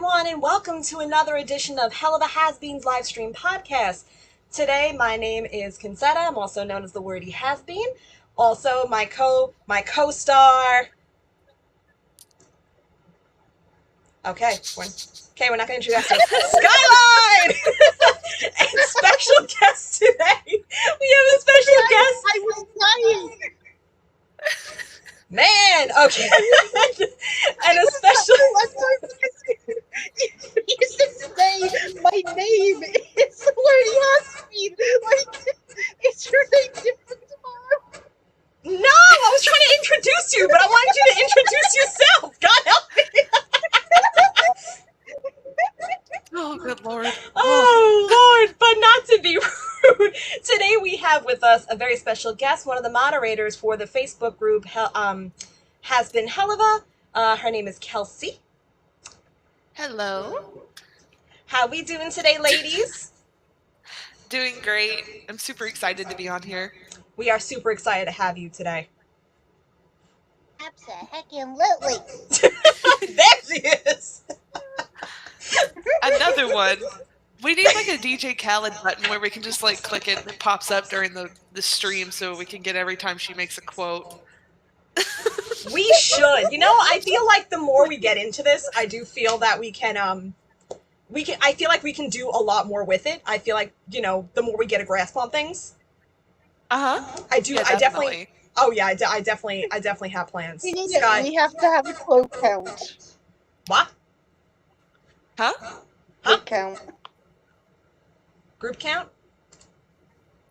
everyone, and welcome to another edition of Helluva Hazbeans Livestream podcast. Today, my name is Kinsetta. I'm also known as the Wordy Hazbin. Also, my co-star. Okay, we're not going to introduce her. Skyline! And special guest today. We have a special guest. I was dying. Man, okay. And a special. You should say my name is Wordy Hazbeans. Like, is your name different tomorrow? No, I was trying to introduce you, but I wanted you to introduce yourself. God help me. Oh, good Lord. Oh, Lord, but not to be rude. Today we have with us a very special guest, one of the moderators for the Facebook group Hazbin Helluva. Her name is Kelsey. Hello. How we doing today, ladies? Doing great. I'm super excited to be on here. We are super excited to have you today. Absolutely. There she is. Another one. We need like a DJ Khaled button where we can just like click it and it pops up during the stream so we can get every time she makes a quote. We should. You know, I feel like the more we get into this, I do feel that we can I feel like we can do a lot more with it. I feel like, you know, the more we get a grasp on things. Uh-huh. I do. Yeah, I definitely. Oh yeah, I definitely have plans. We Sky. have to have a quote count. What? Huh? Quote count. Group count?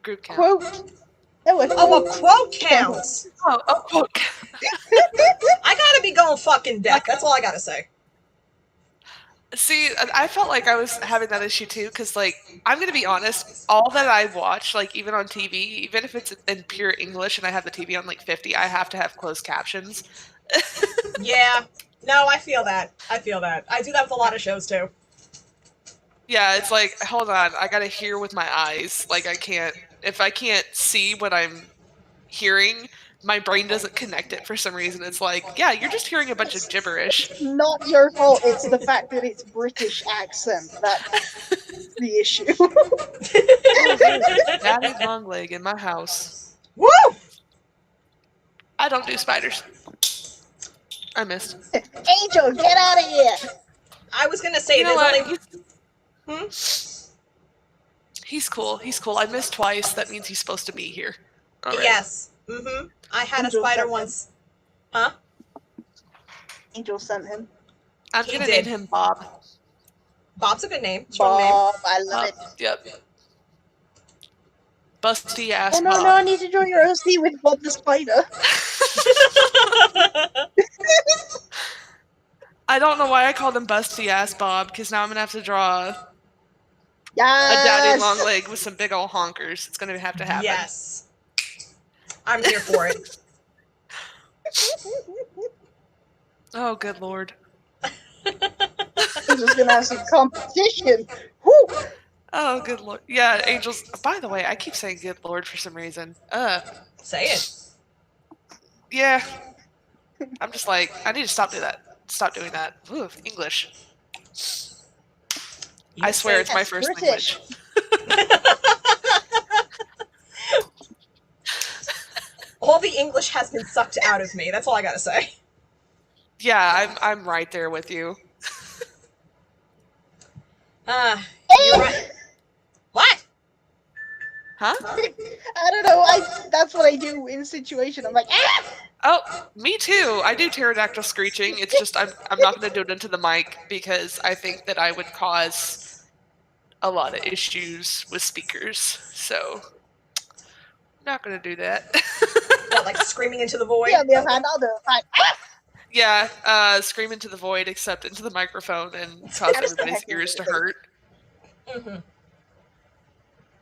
Group count. Quote. Oh, a quote count. Oh, a quote count. I gotta be going fucking deaf. That's all I gotta say. See, I felt like I was having that issue too, because, like, I'm going to be honest, all that I watch, like, even on TV, even if it's in pure English and I have the TV on, like, 50, I have to have closed captions. Yeah. No, I feel that. I do that with a lot of shows, too. Yeah, it's like, hold on, I got to hear with my eyes. Like, if I can't see what I'm hearing, my brain doesn't connect it for some reason. It's like, yeah, you're just hearing a bunch of gibberish. Not your fault. It's the fact that it's British accent. That's the issue. Daddy's long leg in my house. Woo! I don't do spiders. I missed. Angel, get out of here! I was gonna say, You know there's what? only... He's cool. I missed twice. That means he's supposed to be here. All right. Yes. Mm-hmm. I had Angel a spider sent once. Huh? Angel sent him. I'm He gonna did. name him Bob. Bob's a good name. Strong name. Bob, I love it. Yep. Busty ass. Oh no, Bob. no, I need to join your OC with Bob the Spider. I don't know why I called him Busty ass Bob, because now I'm gonna have to draw a Yes! daddy long leg with some big old honkers. It's gonna have to happen. Yes. I'm here for it. Oh, good Lord. We're just gonna have some competition. Woo! Oh, good Lord. Yeah, Angels. By the way, I keep saying good Lord for some reason. Say it. Yeah. I'm just like, I need to stop doing that. Ooh, English. I swear it's my That's first British. language. All the English has been sucked out of me. That's all I gotta say. Yeah, I'm right there with you. You're right. What? Huh? I don't know. That's what I do in a situation. I'm like, ah! Oh, me too. I do pterodactyl screeching. It's just I'm not going to do it into the mic because I think that I would cause a lot of issues with speakers. So, not going to do that. What, like screaming into the void? On the other hand, I'll do it. Like, ah! Yeah, scream into the void, except into the microphone, and cause everybody's ears to hurt. Mm-hmm.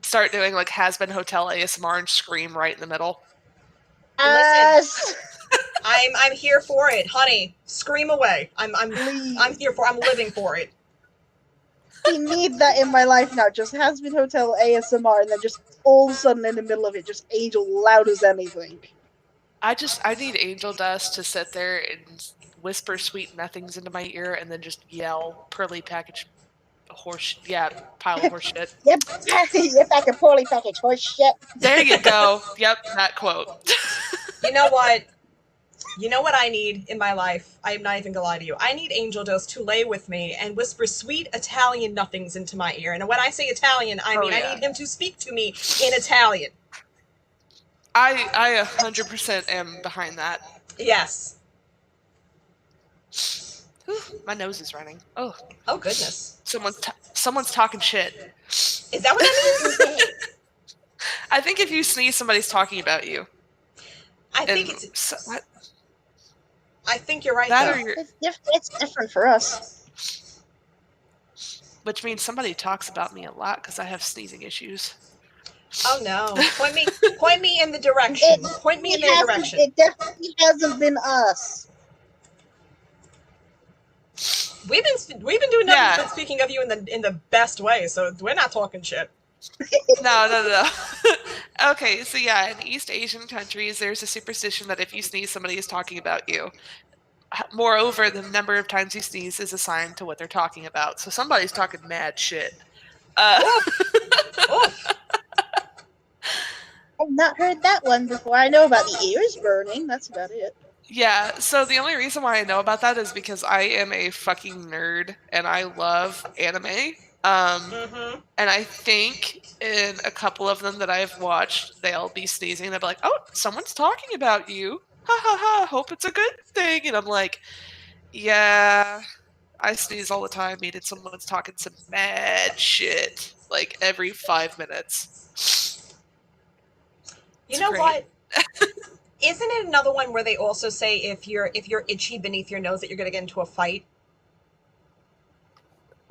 Start doing like Hazbin Hotel ASMR and scream right in the middle. Yes! I'm here for it, honey. Scream away. I'm here for. I'm living for it. I need that in my life now. Just Hazbin Hotel ASMR, and then just all of a sudden in the middle of it, just Angel loud as anything. I need Angel Dust to sit there and whisper sweet nothings into my ear and then just yell pearly package pile of horse shit. Yep, yep, I can poorly package horse shit. There you go. Yep, that quote. You know what? You know what I need in my life? I am not even gonna lie to you. I need Angel Dose to lay with me and whisper sweet Italian nothings into my ear. And when I say Italian, I mean I need him to speak to me in Italian. I 100% am behind that. Yes. Whew, my nose is running. Oh goodness. Someone's talking shit. Is that what that means? I think if you sneeze, somebody's talking about you. I think you're right, though. It's different for us. Which means somebody talks about me a lot because I have sneezing issues. Oh no! Point me in the direction. Point me in their direction. It definitely hasn't been us. We've been doing nothing but speaking of you in the best way, so we're not talking shit. No. Okay, so yeah, in East Asian countries, there's a superstition that if you sneeze, somebody is talking about you. Moreover, the number of times you sneeze is assigned to what they're talking about. So somebody's talking mad shit. I've not heard that one before. I know about the ears burning. That's about it. Yeah, so the only reason why I know about that is because I am a fucking nerd and I love anime. And I think in a couple of them that I've watched, they'll be sneezing. They'll be like, "Oh, someone's talking about you. Ha ha ha, hope it's a good thing." And I'm like, yeah, I sneeze all the time, meaning someone's talking some mad shit, like every 5 minutes. You know what? Isn't it another one where they also say if you're itchy beneath your nose that you're going to get into a fight?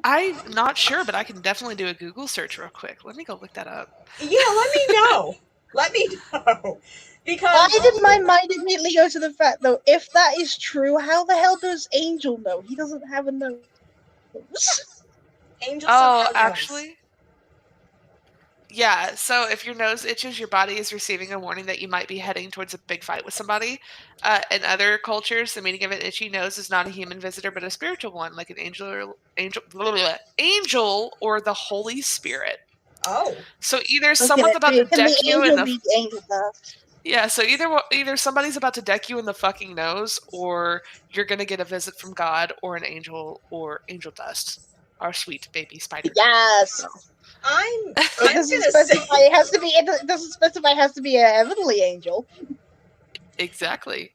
I'm not sure, but I can definitely do a Google search real quick. Let me go look that up. Yeah, let me know. Let me know. Because why did my mind immediately go to the fact, though, if that is true, how the hell does Angel know? He doesn't have a nose. Angel actually? Yeah, so if your nose itches, your body is receiving a warning that you might be heading towards a big fight with somebody. In other cultures, the meaning of an itchy nose is not a human visitor, but a spiritual one, like an angel or the Holy Spirit. Oh. So either someone's about to deck you in the... angel dust. Yeah, so either somebody's about to deck you in the fucking nose, or you're going to get a visit from God or an angel or angel dust. Our sweet baby spider. Yes! It doesn't specify it has to be a heavenly angel. Exactly.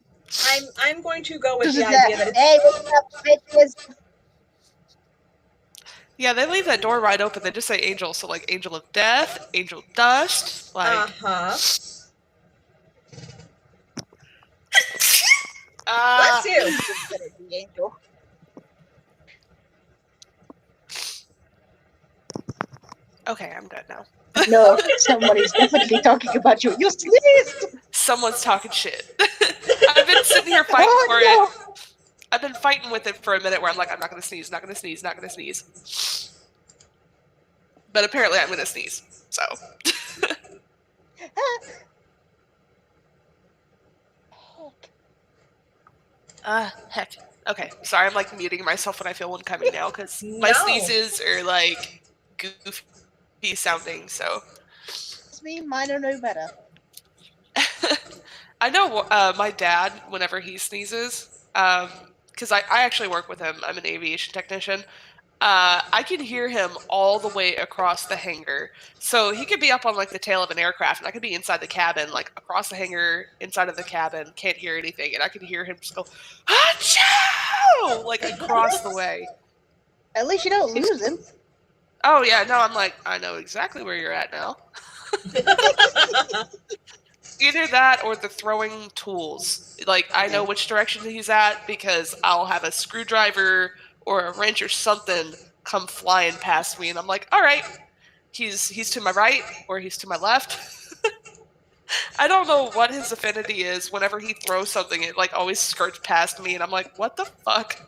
I'm going to go with the idea that it's... Yeah, they leave that door wide open. They just say angel, so like angel of death, angel dust, like... Bless you! Angel. Okay, I'm good now. No, somebody's definitely talking about you. You sneezed! Someone's talking shit. I've been sitting here fighting for it. I've been fighting with it for a minute where I'm like, I'm not going to sneeze, not going to sneeze, not going to sneeze. But apparently I'm going to sneeze, so. Heck. Okay, sorry, I'm like muting myself when I feel one coming now, because my sneezes are like goofy sounding, so. It's me, mine are no better. I know my dad, whenever he sneezes, because I actually work with him, I'm an aviation technician, I can hear him all the way across the hangar. So he could be up on like the tail of an aircraft, and I could be inside the cabin, like across the hangar, inside of the cabin, can't hear anything, and I could hear him just go, "Achoo!" like across the way. At least you don't lose him. Oh yeah, no, I'm like, I know exactly where you're at now. Either that or the throwing tools. Like, I know which direction he's at because I'll have a screwdriver or a wrench or something come flying past me, and I'm like, all right, he's to my right or he's to my left. I don't know what his affinity is. Whenever he throws something, it like always skirts past me, and I'm like, what the fuck?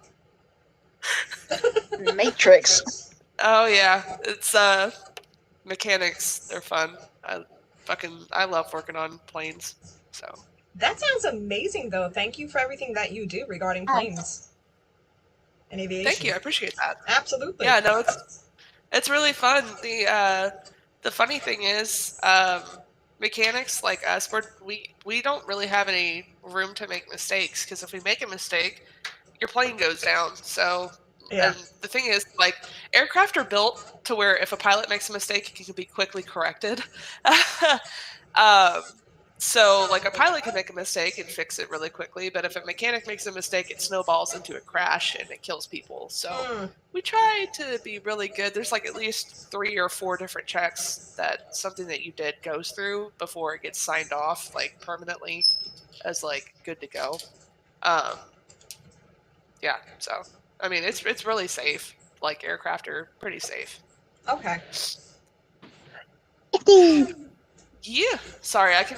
Matrix. Oh yeah, it's mechanics. They're fun. I love working on planes. So That sounds amazing, though. Thank you for everything that you do regarding planes and aviation. Thank you. I appreciate that. Absolutely. Yeah, no, it's really fun. The funny thing is, mechanics like us, we don't really have any room to make mistakes, because if we make a mistake, your plane goes down. So, Yeah. and the thing is, like, aircraft are built to where if a pilot makes a mistake, it can be quickly corrected. So, like, a pilot can make a mistake and fix it really quickly, but if a mechanic makes a mistake, it snowballs into a crash and it kills people. So we try to be really good. There's like at least 3 or 4 different checks that something that you did goes through before it gets signed off, like, permanently as, like, good to go. Yeah, so, I mean, it's really safe. Like, aircraft are pretty safe. Okay. Yeah. Sorry, I can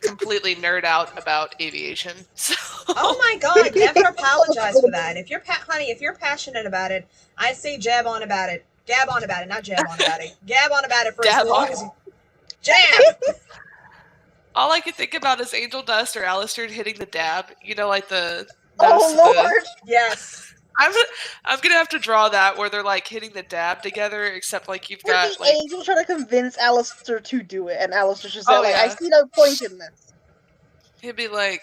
completely nerd out about aviation. So. Oh my god, never apologize for that. If you're honey, if you're passionate about it, I say jab on about it. Gab on about it, not jab on about it. Gab on about it for as long as you... Jab! All I can think about is Angel Dust or Alistair hitting the dab. You know, like the... Oh, Lord! Yes. I'm gonna have to draw that where they're like hitting the dab together, except like you've got the like Angel trying to convince Alistair to do it, and Alistair just said, Oh, like, yeah. I see no point in this. he'd be like,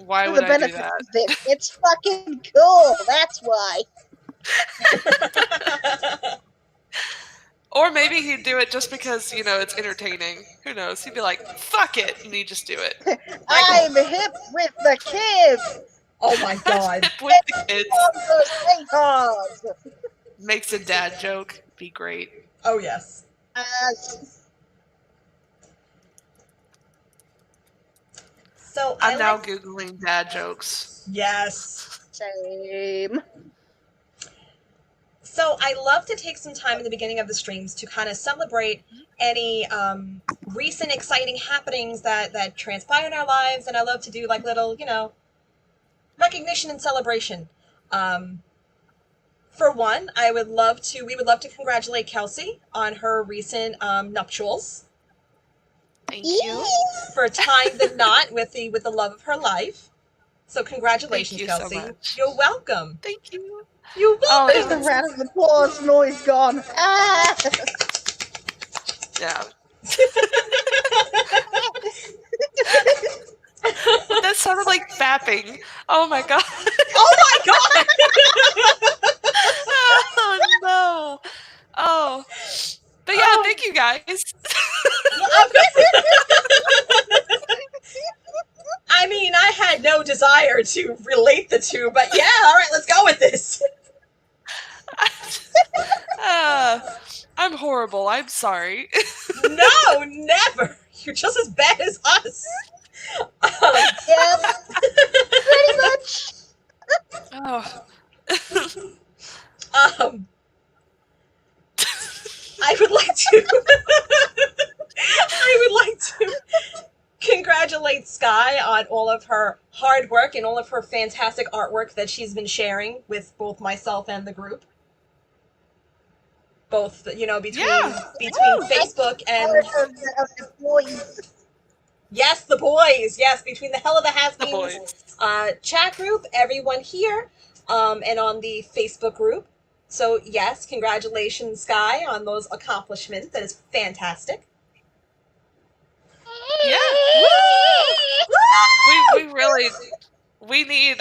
why For would the I do benefit that? of it. It's fucking cool, that's why. Or maybe he'd do it just because, you know, it's entertaining. Who knows? He'd be like, fuck it, and he'd just do it. I'm hip with the kids! Oh my god. With the kids. Potatoes! Makes a dad joke. Be great. Oh yes. So I'm now Googling dad jokes. Yes. Same. So I love to take some time in the beginning of the streams to kind of celebrate any recent exciting happenings that transpire in our lives, and I love to do like little, you know, recognition and celebration. For one, we would love to congratulate Kelsey on her recent nuptials. Thank you. For tying the knot with the love of her life. So congratulations, Thank you Kelsey. so much. You're welcome. Thank you. You're welcome. There's the round of applause noise gone. Ah! Yeah. That sounded like fapping. Oh my god. Oh my god! Oh no. Oh. But yeah, thank you guys. I mean, I had no desire to relate the two, but yeah, alright, let's go with this. I'm horrible. I'm sorry. No, never. You're just as bad as us. Yep. Pretty much. Oh. I would like to congratulate Sky on all of her hard work and all of her fantastic artwork that she's been sharing with both myself and the group. Both, you know, between Facebook and The boys. yes, the boys. Yes, between the Helluva Hazbeans chat group, everyone here, and on the Facebook group. So yes, congratulations, Sky, on those accomplishments. That is fantastic. Yeah. We need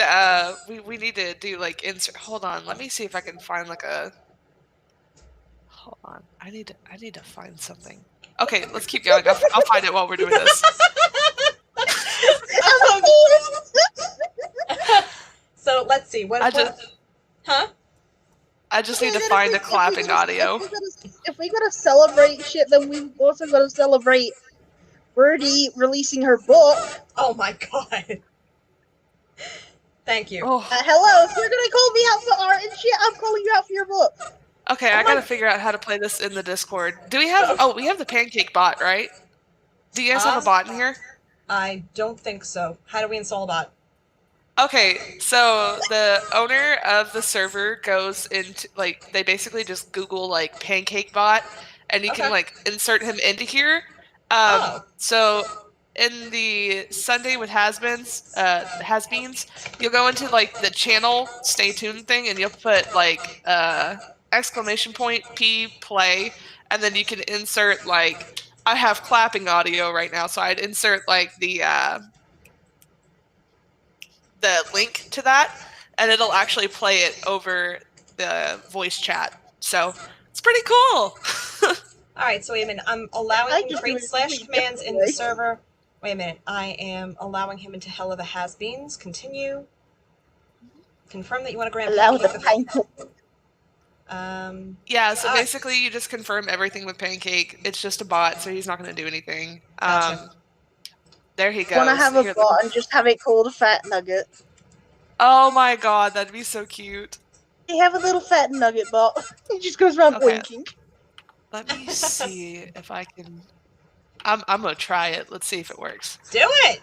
we need to do like insert. Hold on, let me see if I can find like a. Hold on, I need to find something. Okay, let's keep going. I'll find it while we're doing this. So let's see. I just need to find the clapping audio. If we're gonna celebrate shit, then we also gotta celebrate Birdie releasing her book. Oh my god. Thank you. Oh. Hello, if you're gonna call me out for art and shit, I'm calling you out for your book. Okay, I gotta figure out how to play this in the Discord. Do we have? Oh, we have the pancake bot, right? Do you guys have a bot in here? I don't think so. How do we install a bot? Okay, so the owner of the server goes into, like, they basically just Google, like, pancake bot, and you can, like, insert him into here. So in the Sunday with Hazbeans, you'll go into like the channel stay tuned thing, and you'll put like exclamation point P play, and then you can insert like I have clapping audio right now, so I'd insert like the link to that, and it'll actually play it over the voice chat. So it's pretty cool. Alright, so wait a minute. I'm allowing him to create slash commands in the server. Wait a minute. I am allowing him into Helluva Hazbeans. Continue. Confirm that you want to grant Allow the Pancake. Yeah, so basically you just confirm everything with Pancake. It's just a bot, so he's not going to do anything. Gotcha. There he goes. Want to have a bot and just have it called a fat nugget. Oh my god, that'd be so cute. You have a little fat nugget bot. He just goes around winking. Let me see if I can... I'm going to try it. Let's see if it works. Do it!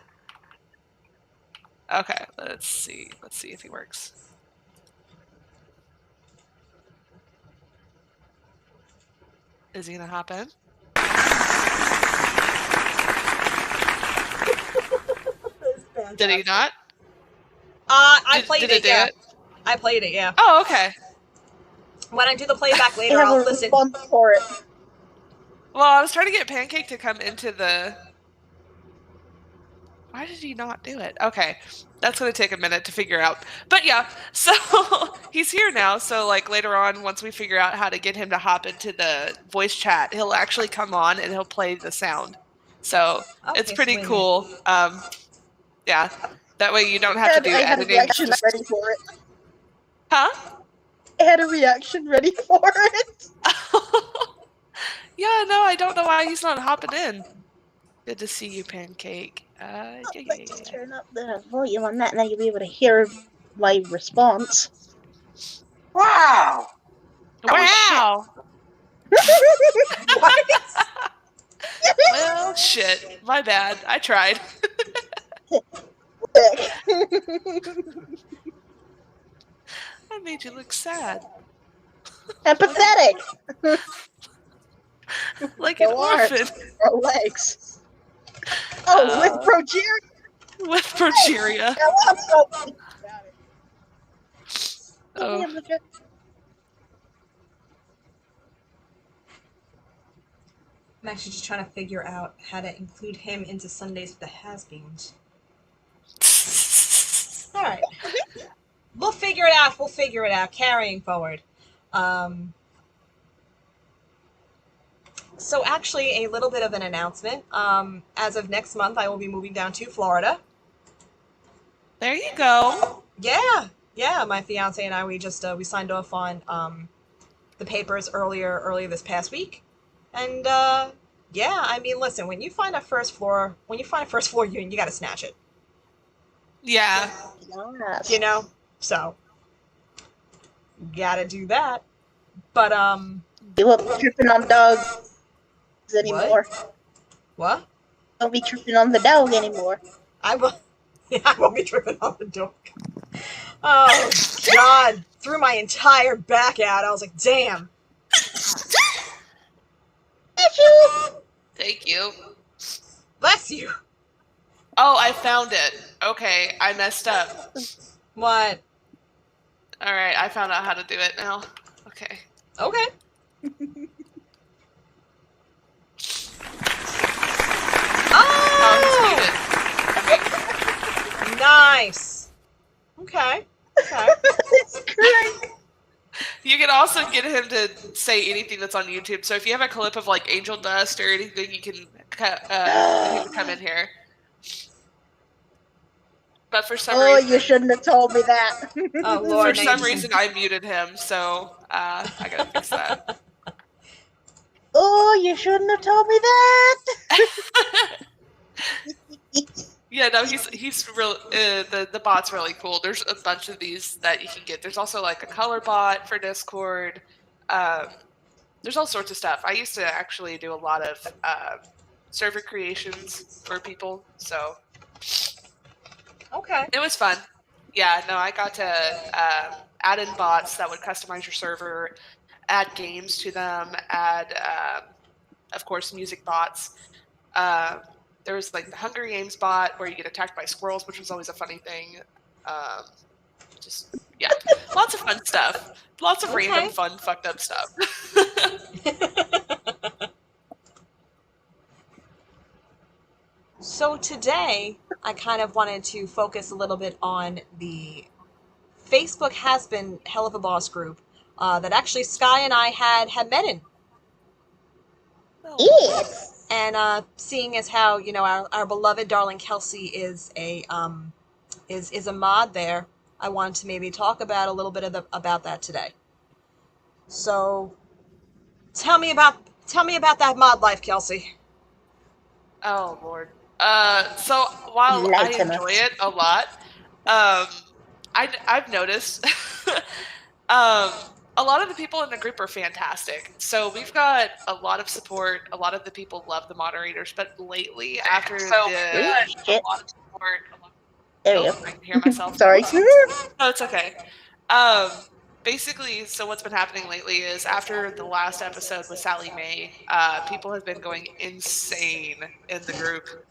Okay, let's see. Let's see if he works. Is he going to hop in? Did he not? I played did it, yeah. I played it, yeah. Oh, okay. When I do the playback later, I'll listen. For it. Well, I was trying to get Pancake to come into the... Why did he not do it? Okay, that's going to take a minute to figure out. But yeah, so he's here now. So like later on, once we figure out how to get him to hop into the voice chat, he'll actually come on and he'll play the sound. So it's pretty cool. Yeah, that way you don't have to do editing. I had a reaction ready for it. Huh? I had a reaction ready for it. Yeah, no, I don't know why he's not hopping in. Good to see you, Pancake. Let's turn up the volume on that, and then you'll be able to hear my response. Wow! Wow! Well, shit. My bad. I tried. I made you look sad. Empathetic. Like an orphan. Or legs. Oh, with progeria. With progeria. Oh. I'm actually just trying to figure out how to include him into Sundays with the Hazbeans. Alright. We'll figure it out. We'll figure it out. Carrying forward. So actually, a little bit of an announcement. As of next month, I will be moving down to Florida. There you go. Yeah. Yeah, my fiance and I, we just we signed off on the papers earlier this past week. And yeah, I mean, listen, when you find a first floor unit, you got to snatch it. Yeah. Yes. You know? So got to do that. But you won't be tripping on dogs anymore. What? Don't be tripping on the dog anymore. I won't be tripping on the dog. Oh God! Threw my entire back out. I was like, damn. Thank you. Bless you. Oh, I found it. Okay, I messed up. What? Alright, I found out how to do it now. Okay. Okay. Oh, he's muted. Nice. Okay. Okay. It's great. You can also get him to say anything that's on YouTube. So if you have a clip of like angel dust or anything, you can get him to come in here. But for some reason, you shouldn't have told me that. Oh Lord. For some reason, I muted him, so I gotta fix that. Oh, you shouldn't have told me that. Yeah, no, he's real. The bot's really cool. There's a bunch of these that you can get. There's also like a color bot for Discord. There's all sorts of stuff. I used to actually do a lot of server creations for people, so Okay. it was fun. Yeah, no, I got to add in bots that would customize your server, add games to them, add, of course, music bots. there was like the Hunger Games bot where you get attacked by squirrels, which was always a funny thing. Just yeah, lots of fun stuff. Lots of random, fun, fucked up stuff. So today, I kind of wanted to focus a little bit on the Facebook Hazbin Helluva Boss group that actually Sky and I had met in. Yes. And seeing as how our beloved darling Kelsey is a mod there, I wanted to maybe talk about a little bit about that today. So, tell me about that mod life, Kelsey. Oh Lord. So while I enjoy it a lot, I've noticed a lot of the people in the group are fantastic. So we've got a lot of support. A lot of the people love the moderators, but lately after a lot of support, there you go. I can hear myself. Sorry. No, it's okay. Basically, so what's been happening lately is after the last episode with Sally Mae, people have been going insane in the group.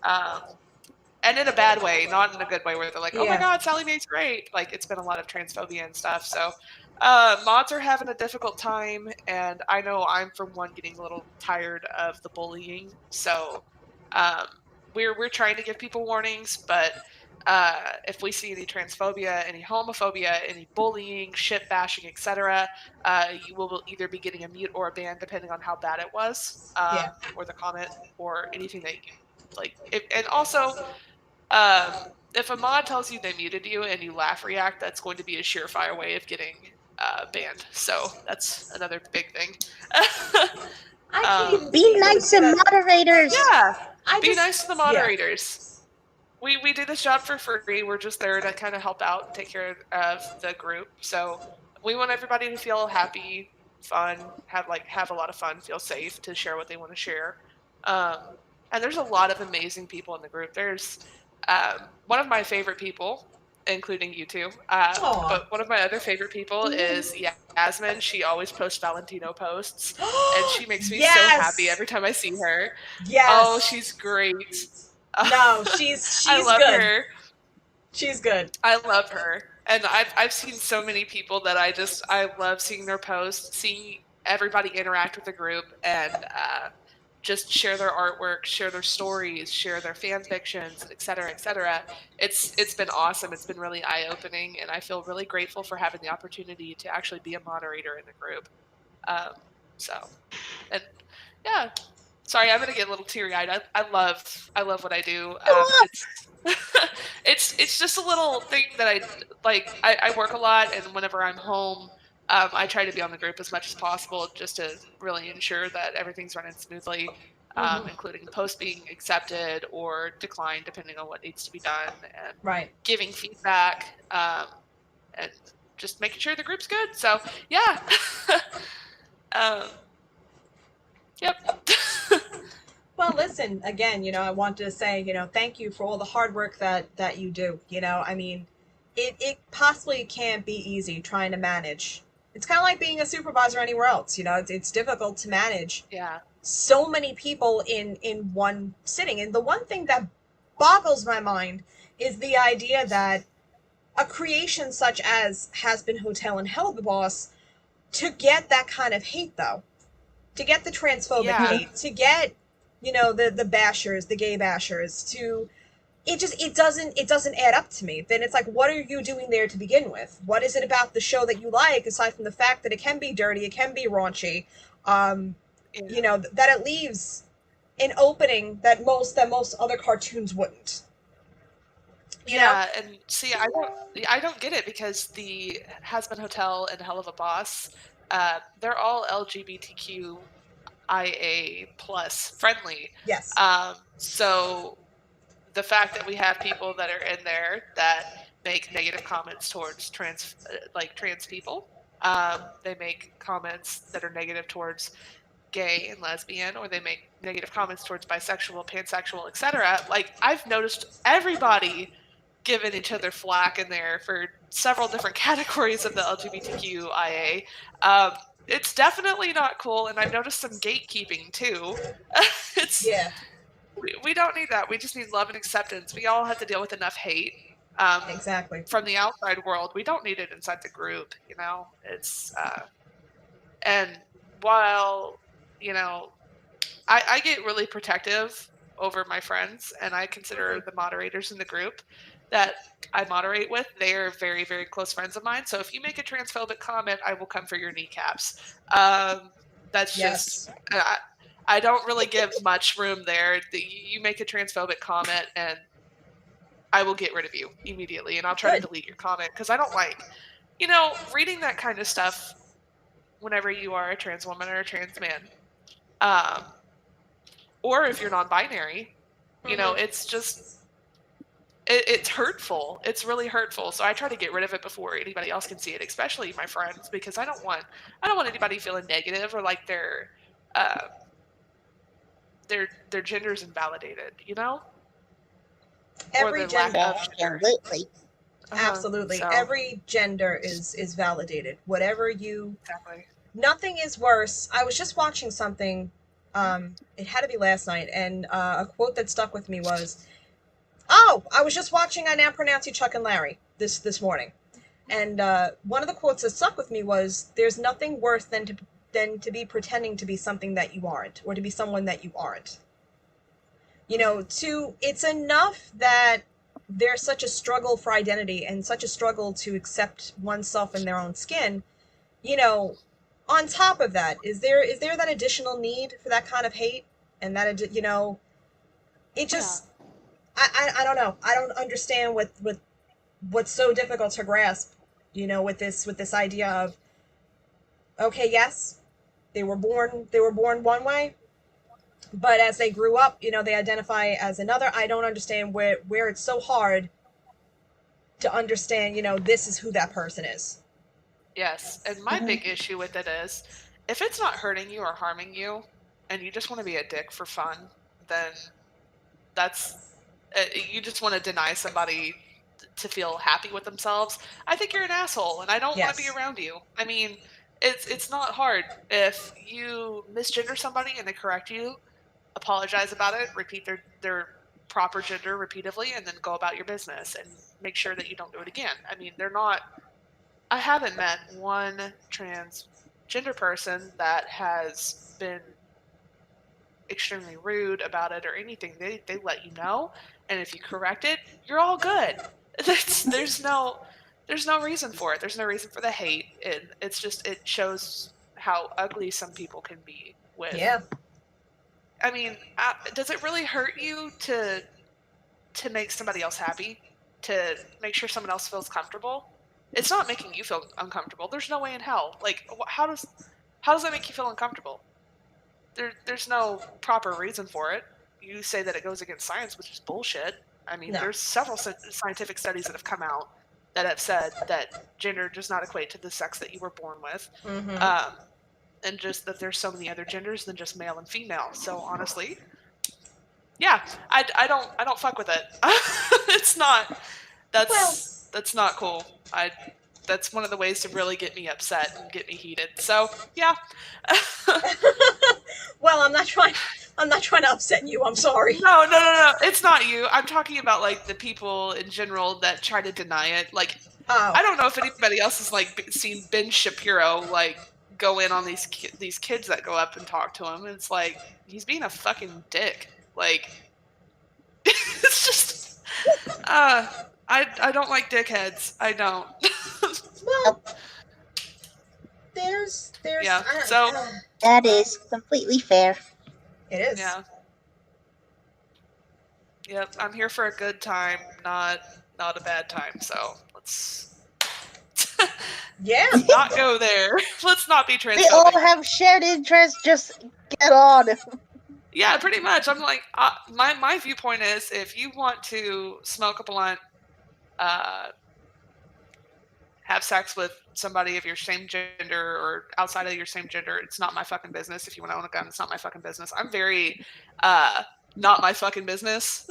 And in a bad way, not in a good way where they're like, oh my god, Sally Mae's great. Like, it's been a lot of transphobia and stuff. So mods are having a difficult time, and I know I'm, for one, getting a little tired of the bullying. So we're trying to give people warnings, but if we see any transphobia, any homophobia, any bullying, shit bashing, etc., you will either be getting a mute or a ban depending on how bad it was, or the comment, or anything that you like. And also, if a mod tells you they muted you and you laugh react, that's going to be a surefire way of getting banned. So that's another big thing. Be nice to moderators. Yeah, be nice to the moderators. We do this job for free. We're just there to kind of help out and take care of the group. So we want everybody to feel happy, fun, have a lot of fun, feel safe to share what they want to share. And there's a lot of amazing people in the group. There's one of my favorite people, including you two, but one of my other favorite people is Yasmin. She always posts Valentino posts, and she makes me so happy every time I see her. Yes. Oh, she's great. No, she's I love good. her. She's good. I love her. And I've seen so many people that I love seeing their posts, seeing everybody interact with the group, and just share their artwork, share their stories, share their fan fictions, etc., etc. It's been awesome. It's been really eye-opening, and I feel really grateful for having the opportunity to actually be a moderator in the group. And yeah. Sorry, I'm gonna get a little teary-eyed. I love what I do. It's just a little thing that I like. I work a lot, and whenever I'm home, I try to be on the group as much as possible, just to really ensure that everything's running smoothly, including posts being accepted or declined, depending on what needs to be done, and giving feedback, and just making sure the group's good. So yeah. Yep. Well, listen, again, I want to say, thank you for all the hard work that you do. I mean, it possibly can't be easy trying to manage. It's kind of like being a supervisor anywhere else. It's difficult to manage so many people in one sitting. And the one thing that boggles my mind is the idea that a creation such as Hazbin Hotel and Helluva Boss, to get that kind of hate, though, to get the transphobic hate, to get, the bashers, the gay bashers, it doesn't add up to me. Then it's like, what are you doing there to begin with? What is it about the show that you like, aside from the fact that it can be dirty, it can be raunchy, that it leaves an opening that most other cartoons wouldn't. You know? And see, I don't get it, because the Hazbin Hotel and Helluva Boss, they're all LGBTQIA plus friendly. Yes. So the fact that we have people that are in there that make negative comments towards trans people, they make comments that are negative towards gay and lesbian, or they make negative comments towards bisexual, pansexual, etc. Like, I've noticed everybody giving each other flack in there for several different categories of the LGBTQIA. It's definitely not cool, and I've noticed some gatekeeping too. We don't need that. We just need love and acceptance. We all have to deal with enough hate Exactly. from the outside world. We don't need it inside the group, you know? It's, and while, you know, I get really protective over my friends, and I consider the moderators in the group that I moderate with, they are very, very close friends of mine. So if you make a transphobic comment, I will come for your kneecaps. That's Yes. just, I don't really give much room there. You make a transphobic comment, and I will get rid of you immediately, and I'll try to Good. delete your comment because I don't like, you know, reading that kind of stuff whenever you are a trans woman or a trans man. Or if you're non-binary, you know, it's just it's hurtful. It's really hurtful. So I try to get rid of it before anybody else can see it, especially my friends, because I don't want anybody feeling negative or like uh, their gender's invalidated, you know, or Every their lack gender. of gender. Absolutely. Absolutely. So, Every gender is validated. Whatever you. exactly. Nothing is worse. I was just watching something. It had to be last night, and a quote that stuck with me was, "Oh, I was just watching I Now Pronounce You Chuck and Larry this morning," and one of the quotes that stuck with me was, "There's nothing worse than to be pretending to be something that you aren't, or to be someone that you aren't." You know, it's enough that there's such a struggle for identity and such a struggle to accept oneself in their own skin. You know, on top of that, is there that additional need for that kind of hate and that, you know, it just, I don't know. I don't understand what's so difficult to grasp, you know, with this idea of, okay, yes, they were born one way, but as they grew up, you know, they identify as another. I don't understand where it's so hard to understand, you know, this is who that person is. Yes, and my big issue with it is, if it's not hurting you or harming you, and you just want to be a dick for fun, then that's you just want to deny somebody to feel happy with themselves. I think you're an asshole, and I don't want to be Yes. around you. I mean, it's not hard. If you misgender somebody and they correct you, apologize about it, repeat their proper gender repeatedly, and then go about your business and make sure that you don't do it again. I mean, they're not. I haven't met one transgender person that has been extremely rude about it or anything. They let you know, and if you correct it, you're all good. There's no reason for it. There's no reason for the hate. It's just, it shows how ugly some people can be with. Yeah. I mean, does it really hurt you to make somebody else happy, to make sure someone else feels comfortable? It's not making you feel uncomfortable. There's no way in hell. Like, how does that make you feel uncomfortable? There's no proper reason for it. You say that it goes against science, which is bullshit. I mean, No. there's several scientific studies that have come out that have said that gender does not equate to the sex that you were born with, and just that there's so many other genders than just male and female. So honestly, yeah, I don't fuck with it. It's not. That's not cool. That's one of the ways to really get me upset and get me heated. So yeah. Well, I'm not trying to upset you. I'm sorry. No. It's not you. I'm talking about like the people in general that try to deny it. Like, I don't know if anybody else has like seen Ben Shapiro like go in on these kids that go up and talk to him. And it's like, he's being a fucking dick. Like, it's just, I don't like dickheads. I don't. Well, there's Yeah. So that is completely fair. it is. yeah. Yep. I'm here for a good time, not a bad time. So let's Yeah. not go there. Let's not be transphobic. We all have shared interests. Just get on. Yeah, pretty much. I'm like, my viewpoint is, if you want to smoke a blunt, have sex with somebody of your same gender or outside of your same gender, it's not my fucking business. If you want to own a gun, it's not my fucking business. I'm very not my fucking business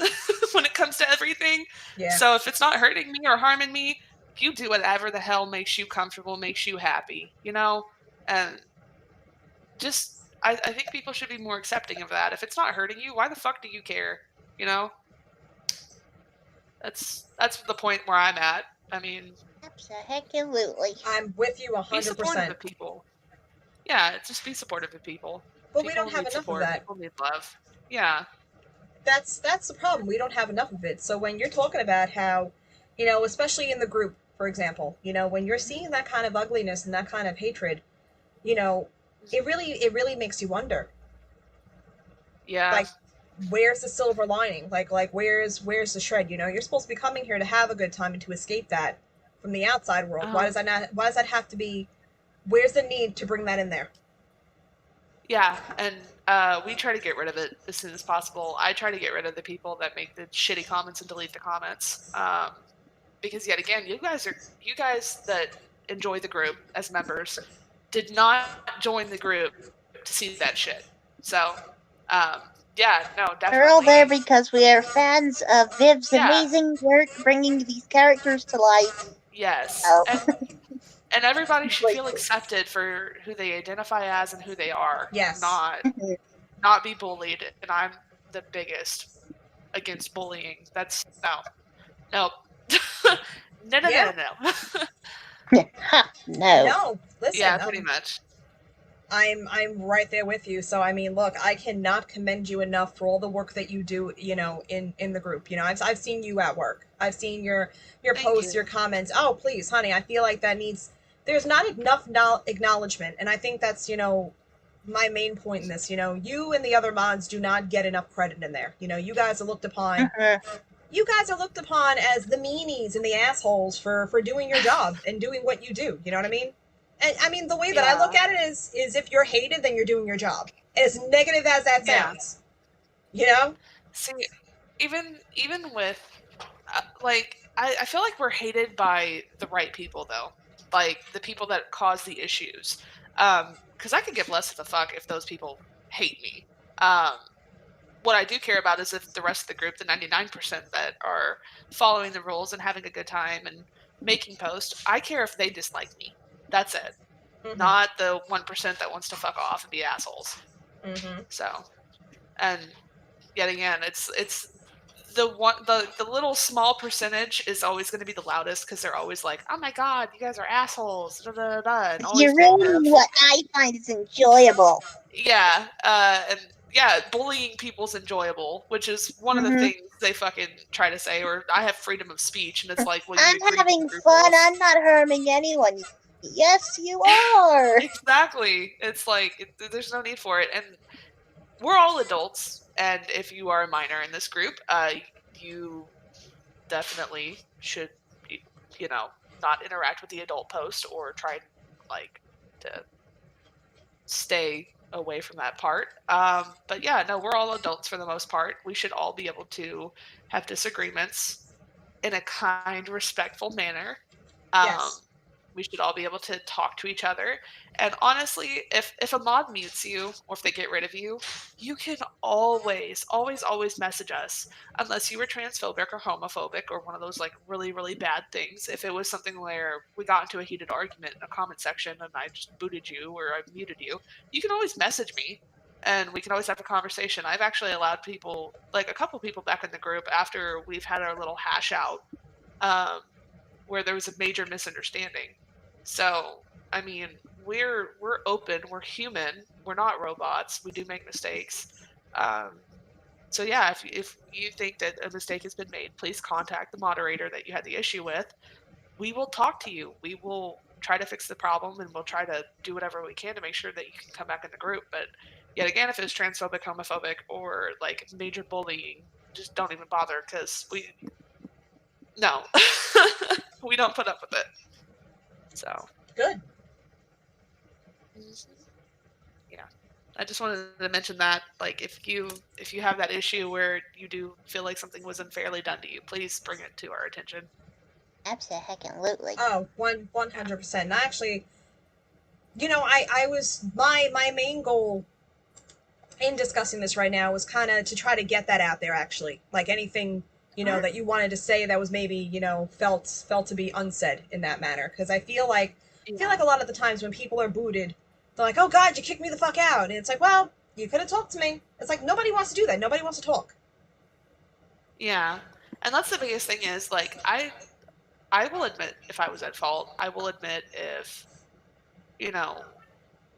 when it comes to everything. Yeah. So if it's not hurting me or harming me, you do whatever the hell makes you comfortable, makes you happy, you know? And just, I think people should be more accepting of that. If it's not hurting you, why the fuck do you care? You know? That's the point where I'm at. I mean, Absolutely. I'm with you be supportive 100%. of people. Yeah, just be supportive of people. But we People don't have need enough of support. that. People need love. Yeah. That's the problem. We don't have enough of it. So when you're talking about how, especially in the group, for example, when you're seeing that kind of ugliness and that kind of hatred, it really makes you wonder. Yeah. Like, where's the silver lining? Like where's the shred? You're supposed to be coming here to have a good time and to escape that from the outside world. Why does that have to be? Where's the need to bring that in there? Yeah, and we try to get rid of it as soon as possible. I try to get rid of the people that make the shitty comments and delete the comments. Because yet again, you guys that enjoy the group as members did not join the group to see that shit. So, yeah, no, definitely. We're all there because we are fans of Viv's Yeah. amazing work bringing these characters to life. Yes. Oh. And everybody should feel accepted for who they identify as and who they are. Yes. Not be bullied. And I'm the biggest against bullying. That's no. No. No. No, listen. Yeah, pretty much. I'm right there with you. So I mean, look, I cannot commend you enough for all the work that you do, in the group. I've seen you at work. I've seen your posts, your comments. Oh, please, honey, I feel like there's not enough acknowledgement, and I think that's, my main point in this. You and the other mods do not get enough credit in there. You guys are looked upon. You guys are looked upon as the meanies and the assholes for doing your job and doing what you do. You know what I mean? And I mean, the way that I look at it is if you're hated, then you're doing your job. As negative as that sounds, See, even with I feel like we're hated by the right people though, like the people that cause the issues. Because I could give less of a fuck if those people hate me. What I do care about is if the rest of the group, the 99% that are following the rules and having a good time and making posts, I care if they dislike me. That's it. Mm-hmm. Not the 1% that wants to fuck off and be assholes. Mm-hmm. So, and yet again, it's the little small percentage is always going to be the loudest because they're always like, "Oh my god, you guys are assholes!" Da, da, da, and you're ruining what I find is enjoyable. Yeah, and yeah, bullying people's enjoyable, which is one of the things they fucking try to say. Or I have freedom of speech, and it's like, well, I'm having fun. I'm not harming anyone. Yes, you are. Exactly. It's like there's no need for it, and we're all adults. And if you are a minor in this group, you definitely should, not interact with the adult post or try to stay away from that part. But yeah, no, we're all adults for the most part. We should all be able to have disagreements in a kind, respectful manner. Yes. We should all be able to talk to each other. And honestly, if a mod mutes you or if they get rid of you, you can always message us, unless you were transphobic or homophobic or one of those really, really bad things. If it was something where we got into a heated argument in a comment section and I just booted you or I muted you, you can always message me and we can always have a conversation. I've actually allowed people, a couple people back in the group after we've had our little hash out, where there was a major misunderstanding. So, I mean, we're open, we're human, we're not robots, we do make mistakes. So yeah, if you think that a mistake has been made, please contact the moderator that you had the issue with. We will talk to you. We will try to fix the problem, and we'll try to do whatever we can to make sure that you can come back in the group. But yet again, if it's transphobic, homophobic, or major bullying, just don't even bother, because no, we don't put up with it. So good. Yeah, I just wanted to mention that, if you have that issue where you do feel like something was unfairly done to you, please bring it to our attention. Absolutely. Oh, 100%. And actually, I was my main goal in discussing this right now was kind of to try to get that out there. Actually, anything that you wanted to say that was maybe felt to be unsaid in that manner, because I feel like a lot of the times when people are booted, They're like, oh God, you kicked me the fuck out. And it's like, well, you could have talked to me. It's like, nobody wants to do that. Nobody wants to talk. Yeah. And that's the biggest thing is, like, I will admit if I was at fault. I will admit if, you know,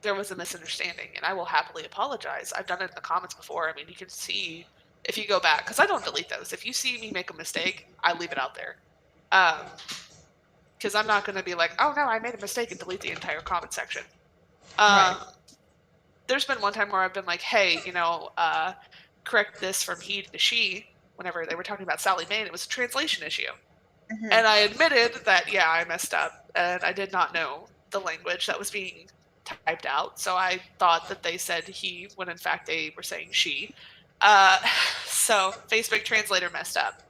there was a misunderstanding, and I will happily apologize. I've done it in the comments before. I mean, you can see if you go back, because I don't delete those. If you see me make a mistake, I leave it out there. Because I'm not going to be like, oh no, I made a mistake and delete the entire comment section. Right. There's been one time where I've been like, hey, correct this from he to she, whenever they were talking about Sally Mae, and it was a translation issue. Mhm. And I admitted that, yeah, I messed up, and I did not know the language that was being typed out, so I thought that they said he, when in fact they were saying she. So Facebook translator messed up.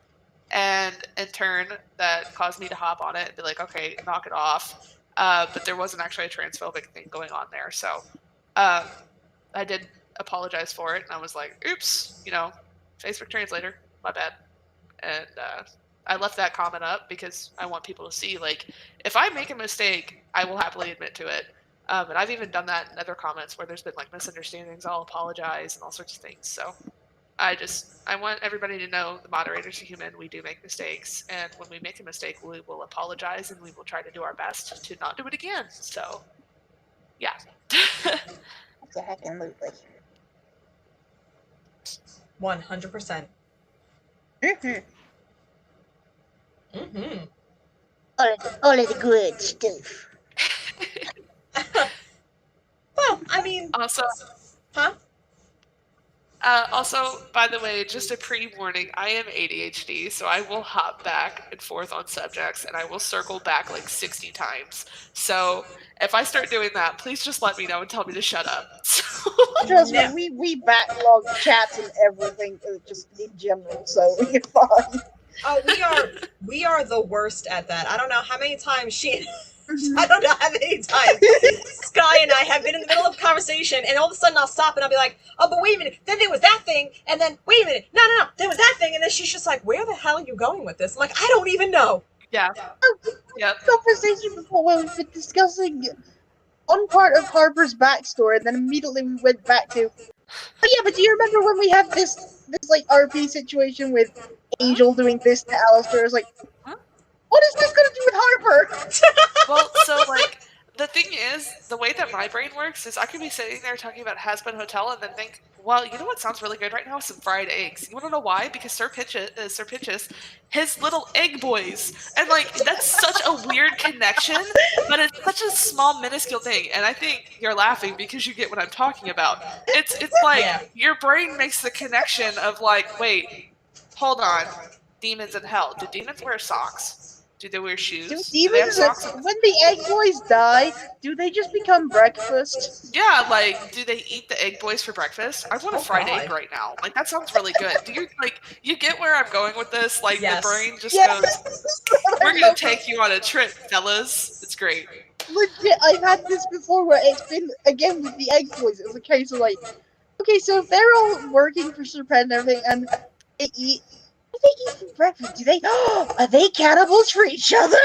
And in turn, that caused me to hop on it and be like, okay, knock it off. But there wasn't actually a transphobic thing going on there, so I did apologize for it, and I was like, oops, Facebook translator, my bad. And I left that comment up because I want people to see, like, if I make a mistake, I will happily admit to it. And I've even done that in other comments where there's been like misunderstandings. I'll apologize and all sorts of things. So I want everybody to know the moderators are human. We do make mistakes, and when we make a mistake, we will apologize and we will try to do our best to not do it again. So, yeah. Absolutely. 100%. Mhm. Mm-hmm. All of the good stuff. Well, I mean, Also, huh? Also, by the way, just a pre-warning, I am ADHD, so I will hop back and forth on subjects, and I will circle back like 60 times. So if I start doing that, please just let me know and tell me to shut up. Trust No. me, we backlog chats and everything, just in general, so you're fine. Oh, we are the worst at that. I don't know how many times I don't know how many times Sky and I have been in the middle of a conversation, and all of a sudden I'll stop and I'll be like, oh, but wait a minute, then there was that thing, and then wait a minute, no, there was that thing, and then she's just like, where the hell are you going with this? I'm like, I don't even know. Yeah. Yep. Conversation before where we've been discussing one part of Harper's backstory, and then immediately we went back to, oh yeah, but do you remember when we had this like RP situation with Angel doing this to Alistair? I was like, Huh? what is this gonna do with Harper? Well, so like the thing is, the way that my brain works is I could be sitting there talking about Hazbin Hotel and then think, well, you know what sounds really good right now? Some fried eggs. You want to know why? Because Sir Pitches, his little egg boys, and like that's such a weird connection, but it's such a small, minuscule thing. And I think you're laughing because you get what I'm talking about. It's like Yeah. your brain makes the connection of like, wait, hold on, demons in hell. Do demons wear socks? Do they wear shoes? Do they have demons, socks? when the egg boys die, do they just become breakfast? Yeah, like, do they eat the egg boys for breakfast? I want a Oh, fried God. egg right now. Like, that sounds really good. Do you, like, you get where I'm going with this? Like, Yes. the brain just Yes. goes, we're gonna take you on a trip, fellas. It's great. Legit, I've had this before where it's been, again, with the egg boys. It's a case of like, okay, so if they're all working for Sir Penn and everything, and they eat, what do they eat for breakfast? Are they cannibals for each other?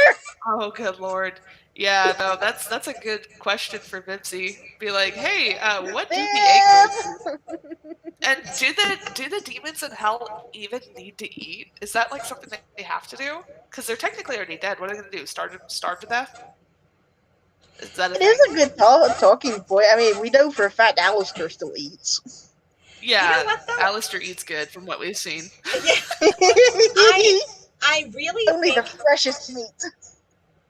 Oh, good lord. Yeah, no, that's a good question for Vivzie. Be like, hey, what do the egg boys do? And do the demons in hell even need to eat? Is that like something that they have to do? Because they're technically already dead. What are they gonna do? Starve to death? Is that a It thing? is a good talking point. I mean, we know for a fact Alistair still eats. Yeah, You know what, though? Alistair eats good from what we've seen. Yeah. I really Only think the freshest meat.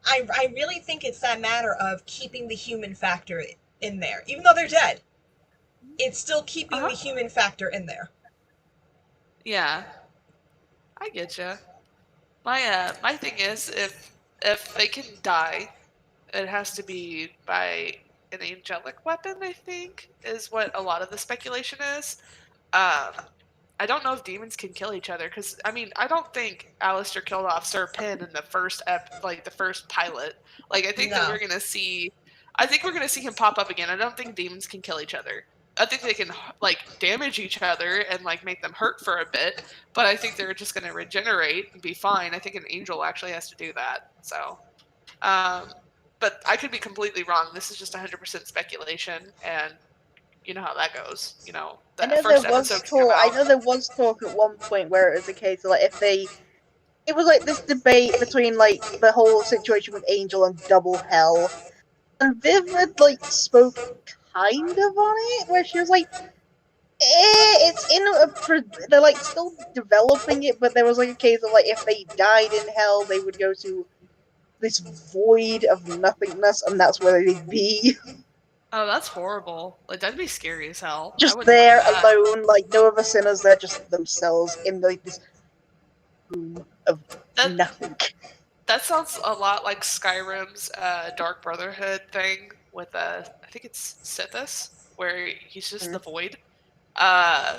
I really think it's that matter of keeping the human factor in there. Even though they're dead, it's still keeping the human factor in there. Yeah, I get you. My thing is if they can die, it has to be by an angelic weapon. I think is what a lot of the speculation is. I don't know if demons can kill each other because I mean I don't think Alistair killed off Sir Penn in the first the first pilot. Like I think that No. we're gonna see. I think we're gonna see him pop up again. I don't think demons can kill each other. I think they can like damage each other and like make them hurt for a bit, but I think they're just gonna regenerate and be fine. I think an angel actually has to do that. So, but I could be completely wrong. This is just 100% speculation, and you know how that goes. You know, I the know there first was episode can come talk. I out. know there was talk at one point where it was a case of like if they, it was like this debate between like the whole situation with Angel and Double Hell, and Viv had like spoke kind of on it, where she was like, it's in they're like still developing it, but there was like a case of like if they died in hell, they would go to this void of nothingness, and that's where they'd be. Oh, that's horrible. Like that'd be scary as hell. I Just wouldn't want there that. alone, like no other sinners, they're just themselves in like this room of That nothing. that sounds a lot like Skyrim's Dark Brotherhood thing with I think it's Sithis, where he's just the void. I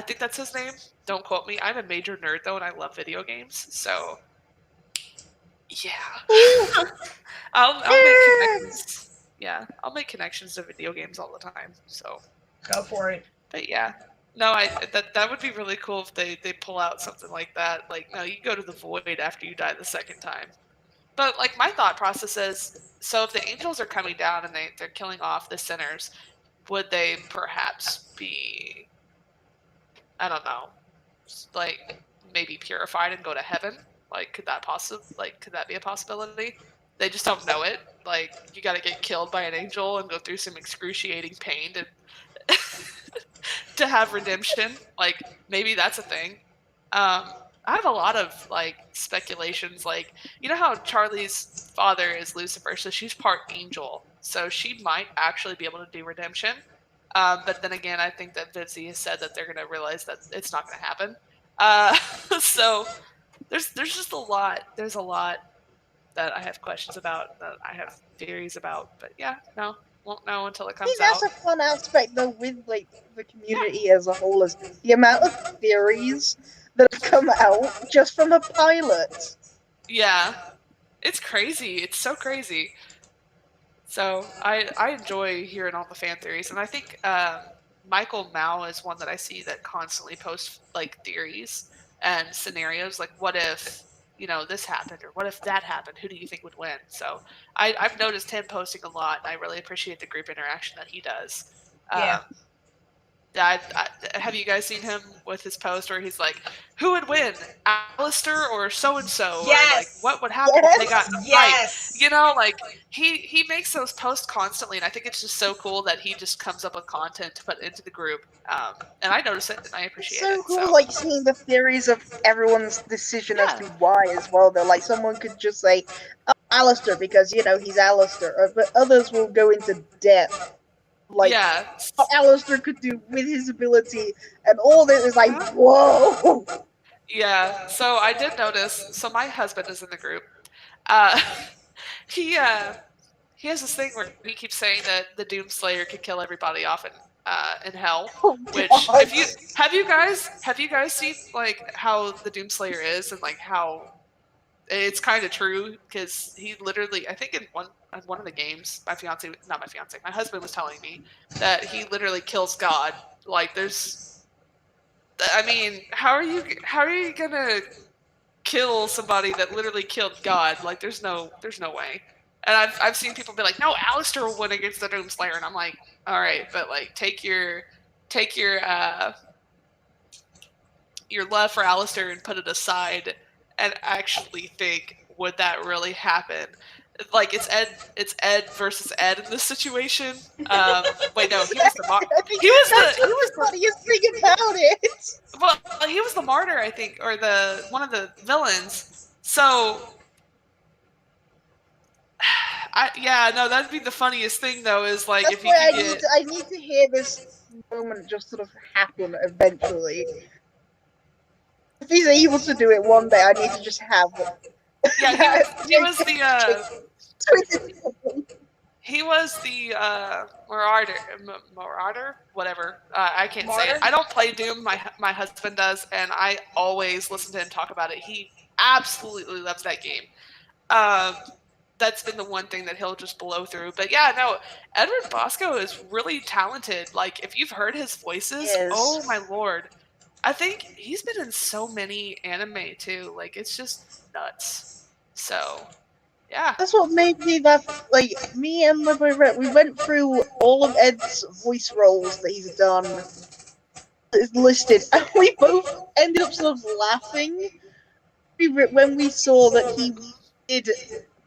think that's his name. Don't quote me. I'm a major nerd though, and I love video games. So yeah, I'll make connections. Yeah, I'll make connections to video games all the time. So Go for it. but yeah, no, that would be really cool if they pull out something like that. Like, no, you go to the void after you die the second time. But like my thought process is, so if the angels are coming down and they're killing off the sinners, would they perhaps be, I don't know, like maybe purified and go to heaven? Like, could that be a possibility? They just don't know it. Like, you got to get killed by an angel and go through some excruciating pain to to have redemption. Like, maybe that's a thing. I have a lot of like speculations. Like, you know how Charlie's father is Lucifer, so she's part angel, so she might actually be able to do redemption. But then again, I think that Vivzie has said that they're going to realize that it's not going to happen. So there's just a lot. There's a lot that I have questions about, that I have theories about. But yeah, no, won't know until it I think comes out. that's a fun aspect though with like the community as a whole, is the amount of theories that have come out just from a pilot. Yeah, it's crazy. It's so crazy. So I enjoy hearing all the fan theories, and I think Michael Mao is one that I see that constantly posts like theories and scenarios, like what if this happened, or what if that happened? Who do you think would win? So I've noticed him posting a lot, and I really appreciate the group interaction that he does. Yeah. Have you guys seen him with his post where he's like, who would win, Alistair or so-and-so? Yes. Or like, what would happen if they got in a fight? Yes. Like he makes those posts constantly, and I think it's just so cool that he just comes up with content to put into the group. And I notice it, and I appreciate So it. cool, like seeing the theories of everyone's decision as to why as well. They're like, someone could just say, oh, Alistair, because he's Alistair, but others will go into depth. Like what Alistair could do with his ability, and all this is like, whoa! Yeah, so I did notice, so my husband is in the group. He has this thing where he keeps saying that the Doomslayer could kill everybody off in hell. Which, have you guys seen like how the Doomslayer is, and like how it's kind of true, because he literally, I think in one of the games, my husband was telling me that he literally kills God. Like how are you gonna kill somebody that literally killed God? Like there's no way. And I've seen people be like, no, Alistair will win against the Doomslayer, and I'm like, all right, but like take your love for Alistair and put it aside and actually think, would that really happen? Like it's Ed versus Ed in this situation. Wait, no, he was the funniest thing about it. Well, he was the martyr, I think, or one of the villains. So that'd be the funniest thing though, is like, that's if you could I need to hear this moment just sort of happen eventually. If he's able to do it one day, I need to just have it. Yeah, he was the Marauder, whatever. I can't say it. I don't play Doom. My husband does, and I always listen to him talk about it. He absolutely loves that game. That's been the one thing that he'll just blow through. But yeah, no, Edward Bosco is really talented. Like, if you've heard his voices, oh my lord. I think he's been in so many anime too. Like, it's just nuts. So Yeah. That's what made me that, like, me and my boyfriend, we went through all of Ed's voice roles that he's done, it's listed, and we both ended up sort of laughing when we saw that he did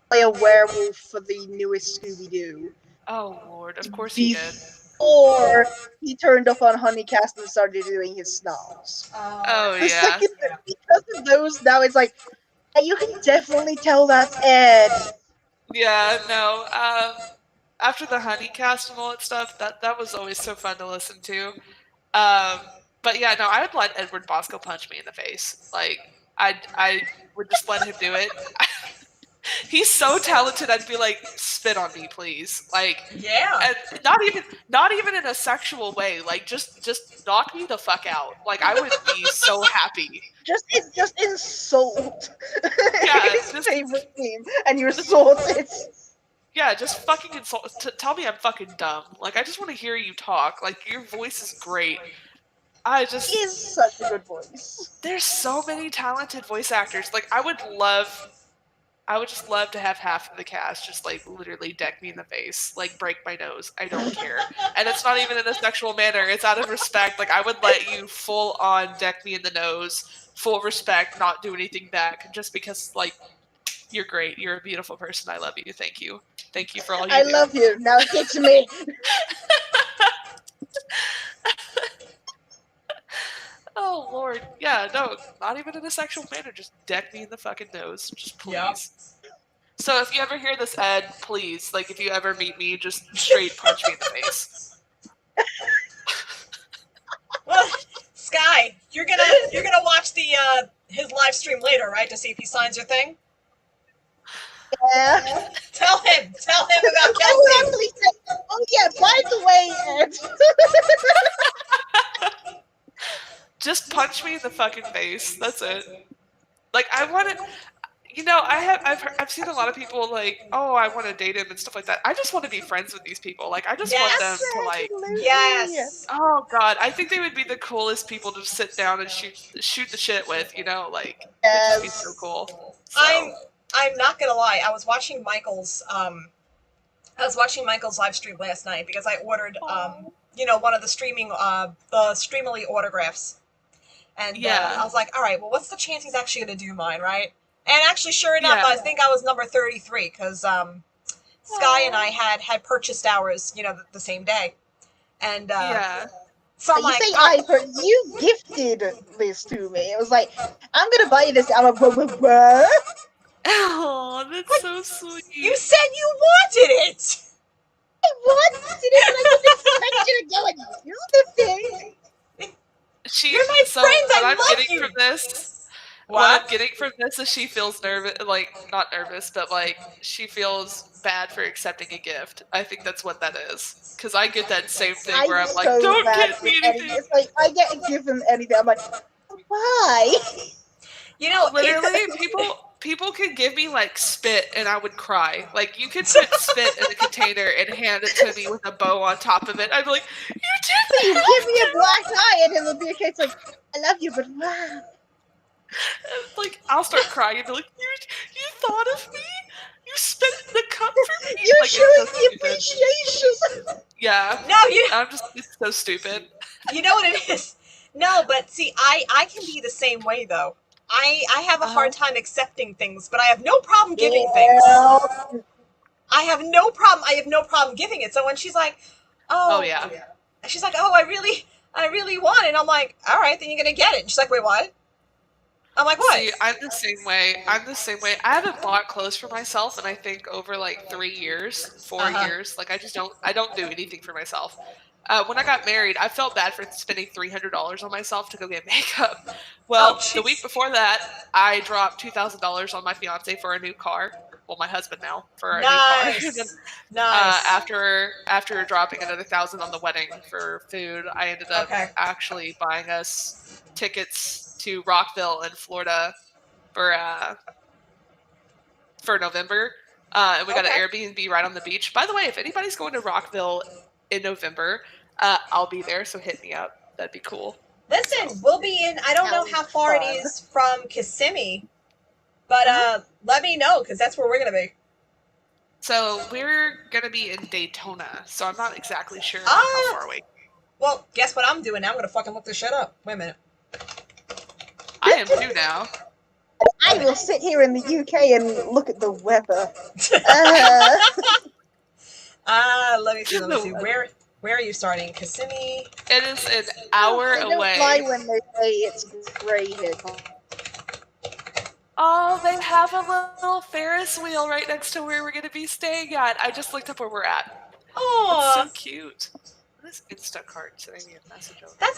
play a werewolf for the newest Scooby-Doo. Oh Lord, of course he did. Before he turned up on Honeycast and started doing his snarls. Oh The yeah. second that because of those, now it's like, yeah, you can definitely tell that's Ed. Yeah, no. After the Honeycast and all that stuff, that was always so fun to listen to. But yeah, no, I would let Edward Bosco punch me in the face. Like, I would just let him do it. He's so talented. I'd be like, spit on me, please. Like, Yeah. and not even in a sexual way. Like, just knock me the fuck out. Like, I would be so happy. Just insult. Yeah, his just- favorite theme, and you're sorted. Yeah, just fucking insult. Tell me I'm fucking dumb. Like, I just want to hear you talk. Like, your voice is great. He is such a good voice. There's so many talented voice actors. Like, I would just love to have half of the cast just like literally deck me in the face, like break my nose. I don't care. And it's not even in a sexual manner. It's out of respect. Like, I would let you full on deck me in the nose, full respect, not do anything back, just because like you're great. You're a beautiful person. I love you. Thank you. Thank you for all you I do. love you. Now hit me. Oh Lord. Yeah, no, not even in a sexual manner. Just deck me in the fucking nose. Just please. Yep. So if you ever hear this, Ed, please, like if you ever meet me, just straight punch me in the face. Well, Sky, you're gonna watch the his live stream later, right? To see if he signs your thing. Yeah. Tell him about I Kelsey. will actually say, oh yeah, by the way, Ed. Just punch me in the fucking face. That's it. Like, I want to. You know, I've seen a lot of people like, oh, I want to date him and stuff like that. I just want to be friends with these people. Like, I just want them to like. Yes. Oh God, I think they would be the coolest people to sit down and shoot the shit with. You know, like it'd just be so cool. So. I'm not gonna lie. I was watching Michael's live stream last night because I ordered one of the Streamily autographs, and I was like, all right, well, what's the chance he's actually gonna do mine, right? And actually, sure enough, I think I was number 33 because Sky and I had purchased ours, the same day, and so I'm like, you gifted this to me. It was like, I'm gonna buy you this. I'm what? Oh, that's so sweet. You said you wanted it. I wanted it, but I didn't expect you to go and do the thing. You're my friend. I love you. What I'm getting from this is she feels nervous, like not nervous, but like she feels bad for accepting a gift. I think that's what that is. Because I get that same thing where I'm like, don't get me anything. It's like I get given anything. I'm like, why? Literally, people can give me like spit and I would cry. Like, you could put spit in a container and hand it to me with a bow on top of it. I'd be like, you did. You give me a black eye and it'll be a case like, I love you, but wow. Like, I'll start crying and be like, you thought of me? You spit in the cup for me? You're like, showing so the appreciation. Yeah. No, it's so stupid. You know what it is? No, but see, I can be the same way though. I have a hard time accepting things, but I have no problem giving things. I have no problem giving it. So when she's like, she's like, oh, I really want it. And I'm like, all right, then you're gonna get it. And she's like, wait, what? I'm like, what? See, I'm the same way. I haven't bought clothes for myself, and I think over like 3 years, 4 years, like I don't do anything for myself. When I got married, I felt bad for spending $300 on myself to go get makeup. Well, the week before that, I dropped $2,000 on my fiance for a new car. Well, my husband now for a new car. Nice. After dropping another $1,000 on the wedding for food, I ended up actually buying us tickets to Rockville in Florida for November. And we got an Airbnb right on the beach. By the way, if anybody's going to Rockville in November, I'll be there, so hit me up. That'd be cool. Listen, we'll be in, I don't know how far it is from Kissimmee, but let me know, because that's where we're going to be. So we're gonna be in Daytona, so I'm not exactly sure how far away. Well, guess what I'm doing now? I'm gonna fucking look this shit up. Wait a minute. I am too now. I will sit here in the UK and look at the weather. Let me see. Where are you starting? Kissimmee? It is an hour They don't away. lie when they say it's grey here. Oh, they have a little Ferris wheel right next to where we're going to be staying at. I just looked up where we're at. Oh, that's so cute. What is Instacart sending me a message over? That's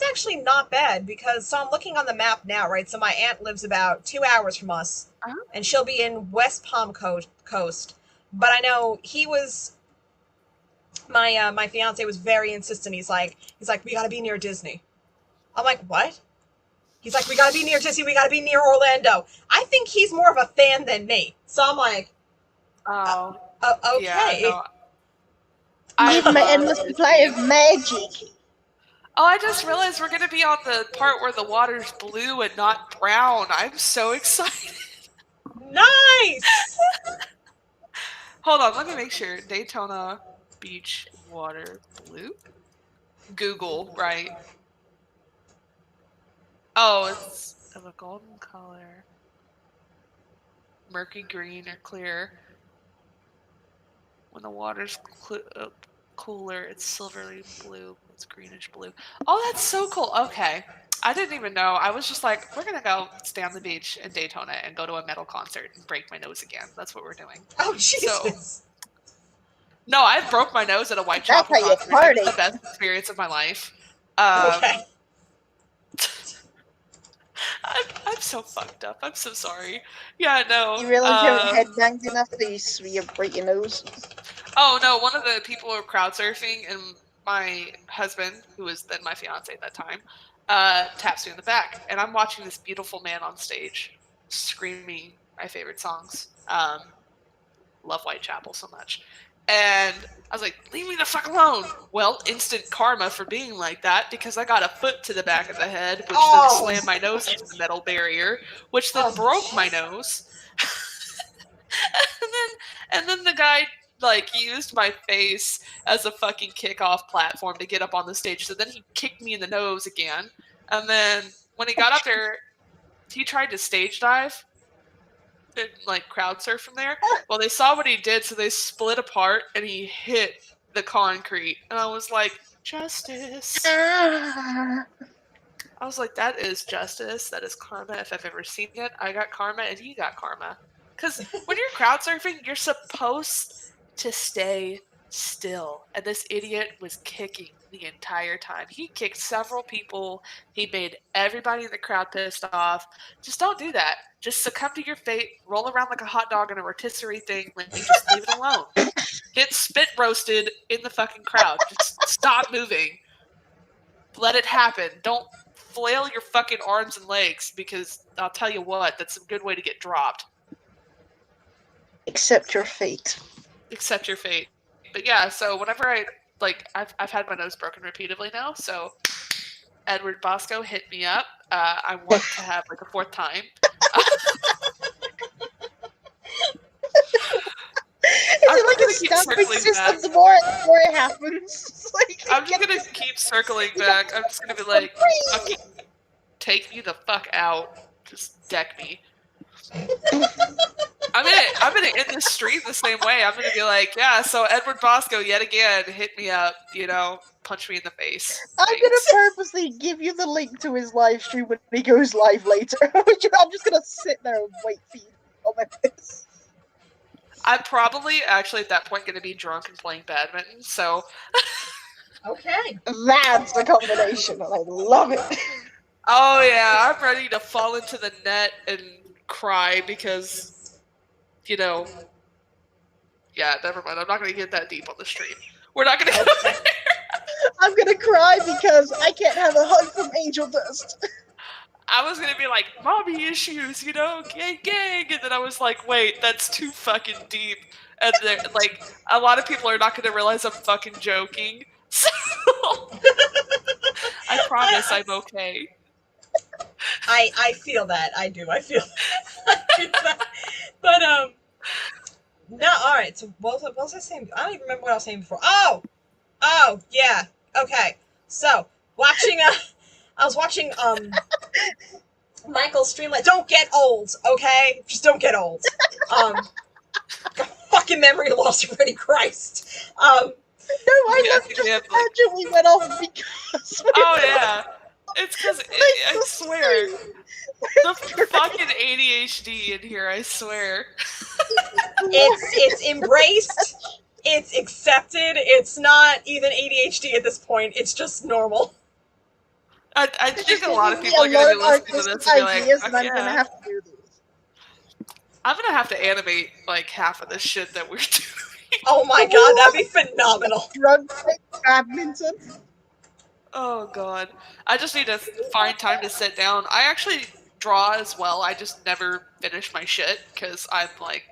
actually not bad because so I'm looking on the map now, right? So my aunt lives about 2 hours from us, and she'll be in West Palm Coast. But I know he was my fiance was very insistent. He's like we gotta be near Disney. I'm like, what? He's like, we gotta be near Disney. We gotta be near Orlando. I think he's more of a fan than me. So I'm like, okay. Yeah, no. Need my endless supply of magic. Oh, I just realized we're going to be on the part where the water's blue and not brown. I'm so excited. Nice! Hold on, let me make sure. Daytona Beach water blue? Google, right? Oh, it's of a golden color. Murky green or clear. When the water's cooler, it's silvery blue. It's greenish blue. Oh, that's so cool. Okay. I didn't even know. I was just like, we're going to go stay on the beach in Daytona and go to a metal concert and break my nose again. That's what we're doing. Oh, Jesus. No, I broke my nose at a Whitechapel concert. It was the best experience of my life. Okay. I'm so fucked up. I'm so sorry. Yeah, no. You really haven't headbanged enough that you break your nose? Oh, no. One of the people were crowd surfing, and my husband, who was then my fiance at that time, taps me in the back. And I'm watching this beautiful man on stage screaming my favorite songs. Love Whitechapel so much. And I was like, leave me the fuck alone. Well, instant karma for being like that because I got a foot to the back of the head, which then slammed my nose into the metal barrier, which then broke my nose. and then the guy used my face as a fucking kickoff platform to get up on the stage. So then he kicked me in the nose again. And then when he got up there, he tried to stage dive. And crowd surf from there. Well, they saw what he did, so they split apart, and he hit the concrete. And I was like, justice. I was like, that is justice. That is karma. If I've ever seen it, I got karma, and he got karma. Because when you're crowd surfing, you're supposed to stay still. And this idiot was kicking the entire time. He kicked several people. He made everybody in the crowd pissed off. Just don't do that. Just succumb to your fate. Roll around like a hot dog in a rotisserie thing. Just leave it alone. Get spit roasted in the fucking crowd. Just stop moving. Let it happen. Don't flail your fucking arms and legs because I'll tell you what, that's a good way to get dropped. Accept your fate. Accept your fate. But yeah, so whenever I've had my nose broken repeatedly now, so Edward Bosco hit me up. I want to have a fourth time. Is it a stamping system the more it happens? I'm just going to keep circling back. I'm just going to be fucking take me the fuck out. Just deck me. I'm gonna end the stream the same way. I'm gonna be like, yeah, so Edward Bosco yet again hit me up, punch me in the face. I'm gonna purposely give you the link to his live stream when he goes live later. I'm just gonna sit there and wait for you on my face. I'm probably actually at that point gonna be drunk and playing badminton, so okay. That's the combination, and I love it. Oh yeah, I'm ready to fall into the net and cry because yeah, never mind. I'm not going to get that deep on the stream. We're not going to go there. I'm going to cry because I can't have a hug from Angel Dust. I was going to be like, mommy issues, gang, gang. And then I was like, wait, that's too fucking deep. And then, a lot of people are not going to realize I'm fucking joking. So, I promise I'm okay. I feel that. I do. I feel that. But, No, all right. So what was I saying? I don't even remember what I was saying before. Oh, yeah. Okay. So watching. I was watching Michael's stream. Like, don't get old, okay? Just don't get old. Got fucking memory loss already. Christ. No, I Yeah, I love think just we have, the tangent we went off because. Oh yeah, it's because I the swear same. the fucking ADHD in here. I swear. It's embraced. It's accepted. It's not even ADHD at this point. It's just normal. I It's think just a lot of giving me people a are gonna lot be of listening to artistic this and be like, ideas, "Fuck and I'm gonna yeah." have to do these. I'm gonna have to animate like half of the shit that we're doing. Oh my god, that'd be phenomenal. Drug badminton. Oh god, I just need to find time to sit down. I actually draw as well. I just never finish my shit because I'm like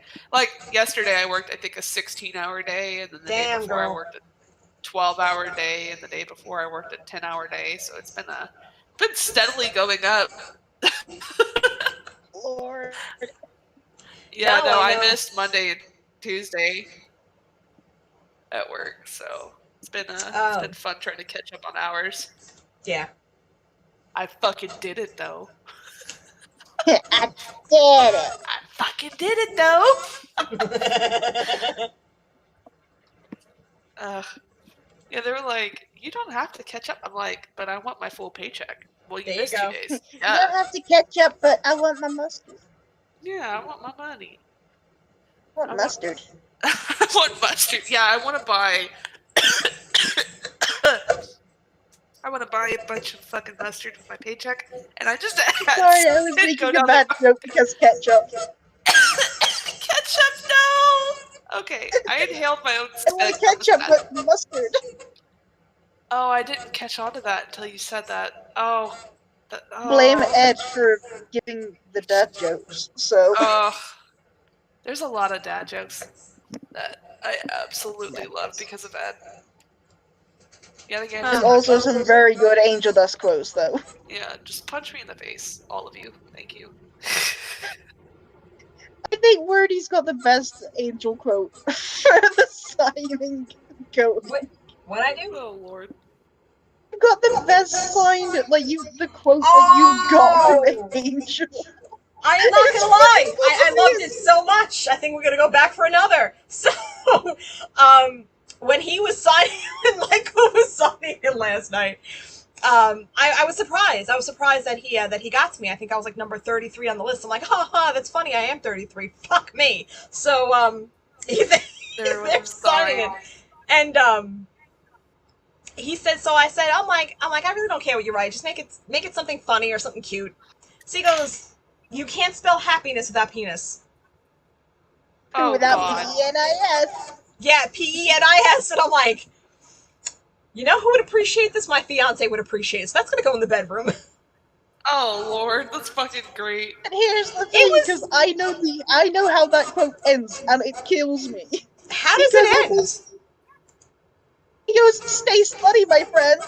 yesterday I worked I think a 16-hour day, and then the day Damn, before I girl. worked a 12-hour day, and the day before I worked a 10-hour day. So it's been steadily going up. Lord. Yeah, No, I I know. missed Monday and Tuesday at work, so it's been fun trying to catch up on hours. Yeah. I fucking did it though. I did it. I fucking did it though. Yeah, they were like, you don't have to catch up. I'm like, but I want my full paycheck. Well, you There you missed go. 2 days. You Yeah. don't have to catch up, but I want my mustard. Yeah, I want my money. I want mustard. I want mustard. Yeah, I want to buy. I want to buy a bunch of fucking mustard with my paycheck, and I just Sorry, I was making a bad joke because ketchup. Ketchup, no. Okay, I inhaled my own I want spit. ketchup, but mustard. Oh, I didn't catch on to that until you said that. Oh. Blame Ed for giving the dad jokes. So. There's a lot of dad jokes that I absolutely love because of Ed. Yeah, again. There's also some very good Angel Dust quotes, though. Yeah, just punch me in the face, all of you. Thank you. I think Wordy's got the best Angel quote for the signing code. What I do? Oh lord. You got the best signed, the quote that you got from Angel. I am not gonna lie, I loved it so much. I think we're gonna go back for another. So, when he was signing, when Michael was signing it last night, I was surprised. I was surprised that he got to me. I think I was like number 33 on the list. I'm like, ha, that's funny. I am 33. Fuck me. So, he's there signing it, and he said. So I said, I'm like, I really don't care what you write. Just make it something funny or something cute. So he goes, you can't spell happiness without penis. Oh, without God. P-E-N-I-S. Yeah, P-E-N-I-S. And I'm like, you know who would appreciate this? My fiance would appreciate it. So that's going to go in the bedroom. Oh, Lord. That's fucking great. And here's the thing, because I know how that quote ends, and it kills me. How does it end? He goes, stay slutty, my friend.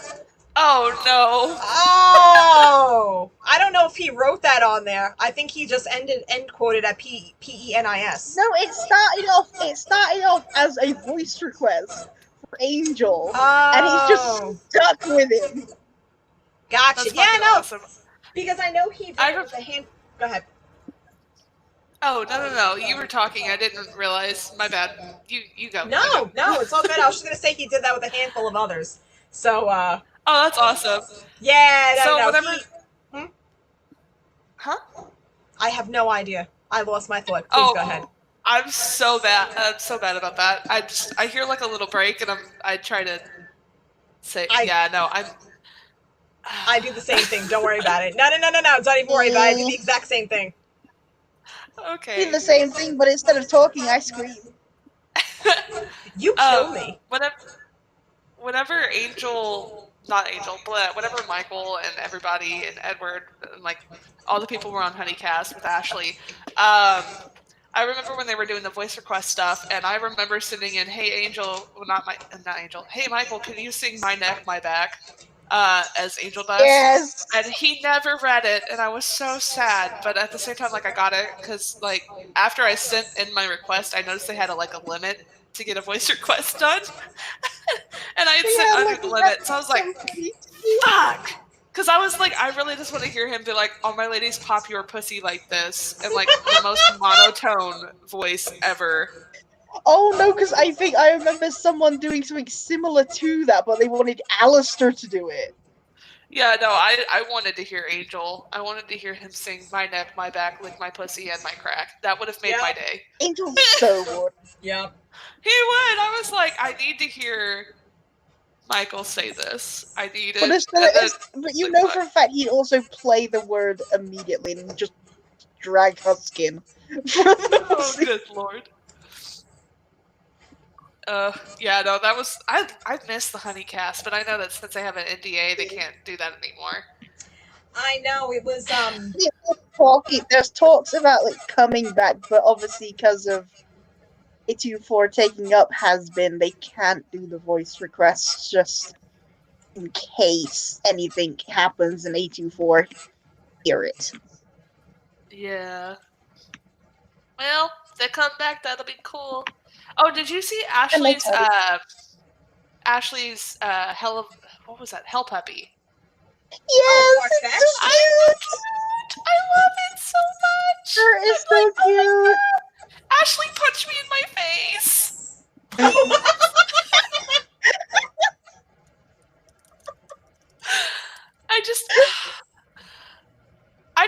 Oh, no. Oh. I don't know if he wrote that on there. I think he just end quoted at P-E-N-I-S. No, it started off as a voice request for Angel, and he's just stuck with him. Gotcha. That's yeah, no. awesome. Because I know he wrote a hand. Go ahead. Oh, no. You were talking. I didn't realize. My bad. You go. No, it's all good. I was just going to say he did that with a handful of others. So, Oh, that's awesome. Yeah, no, so no. whatever. Huh? I have no idea. I lost my thought. Please go ahead. I'm so bad. I'm so bad about that. I hear like a little break, and I try to say, I do the same thing. Don't worry about it. No. Don't even worry about it. I do the exact same thing. Okay. I do the same thing, but instead of talking, I scream. You kill me. Whenever whenever Michael and everybody and Edward and like all the people were on Honeycast with Ashley, I remember when they were doing the voice request stuff, and I remember sitting in, "Hey Angel, well, not Angel. Hey Michael, can you sing My Neck, My Back?" as Angel does. Yes. And he never read it, and I was so sad. But at the same time, like, I got it because, like, after I sent in my request, I noticed they had a limit to get a voice request done, and I had sent under the limit. So I was like, "Fuck!" Because I was like, I really just want to hear him be like, "All my ladies, pop your pussy like this," and like the most monotone voice ever. Oh no, because I think I remember someone doing something similar to that, but they wanted Alistair to do it. Yeah, no, I wanted to hear Angel. I wanted to hear him sing "My Neck, My Back, Lick My Pussy, and My Crack." That would have made my day. Angel so would. Yep. He would. I was like, I need to hear Michael say this. I need But, it. but you know for a fact he'd also play the word immediately and just drag Huskin. Oh, good lord. Yeah, no, that was I missed the Honeycast, but I know that since they have an NDA, they can't do that anymore. I know, it was There's talks about like coming back, but obviously because of A24 taking up Hazbin, they can't do the voice requests just in case anything happens and A24 hear it. Yeah. Well, if they come back, that'll be cool. Oh, did you see Ashley's Hell puppy? Yes, it's so cute. I love it so much. Her is so cute. Oh my God. Ashley punched me in my face. I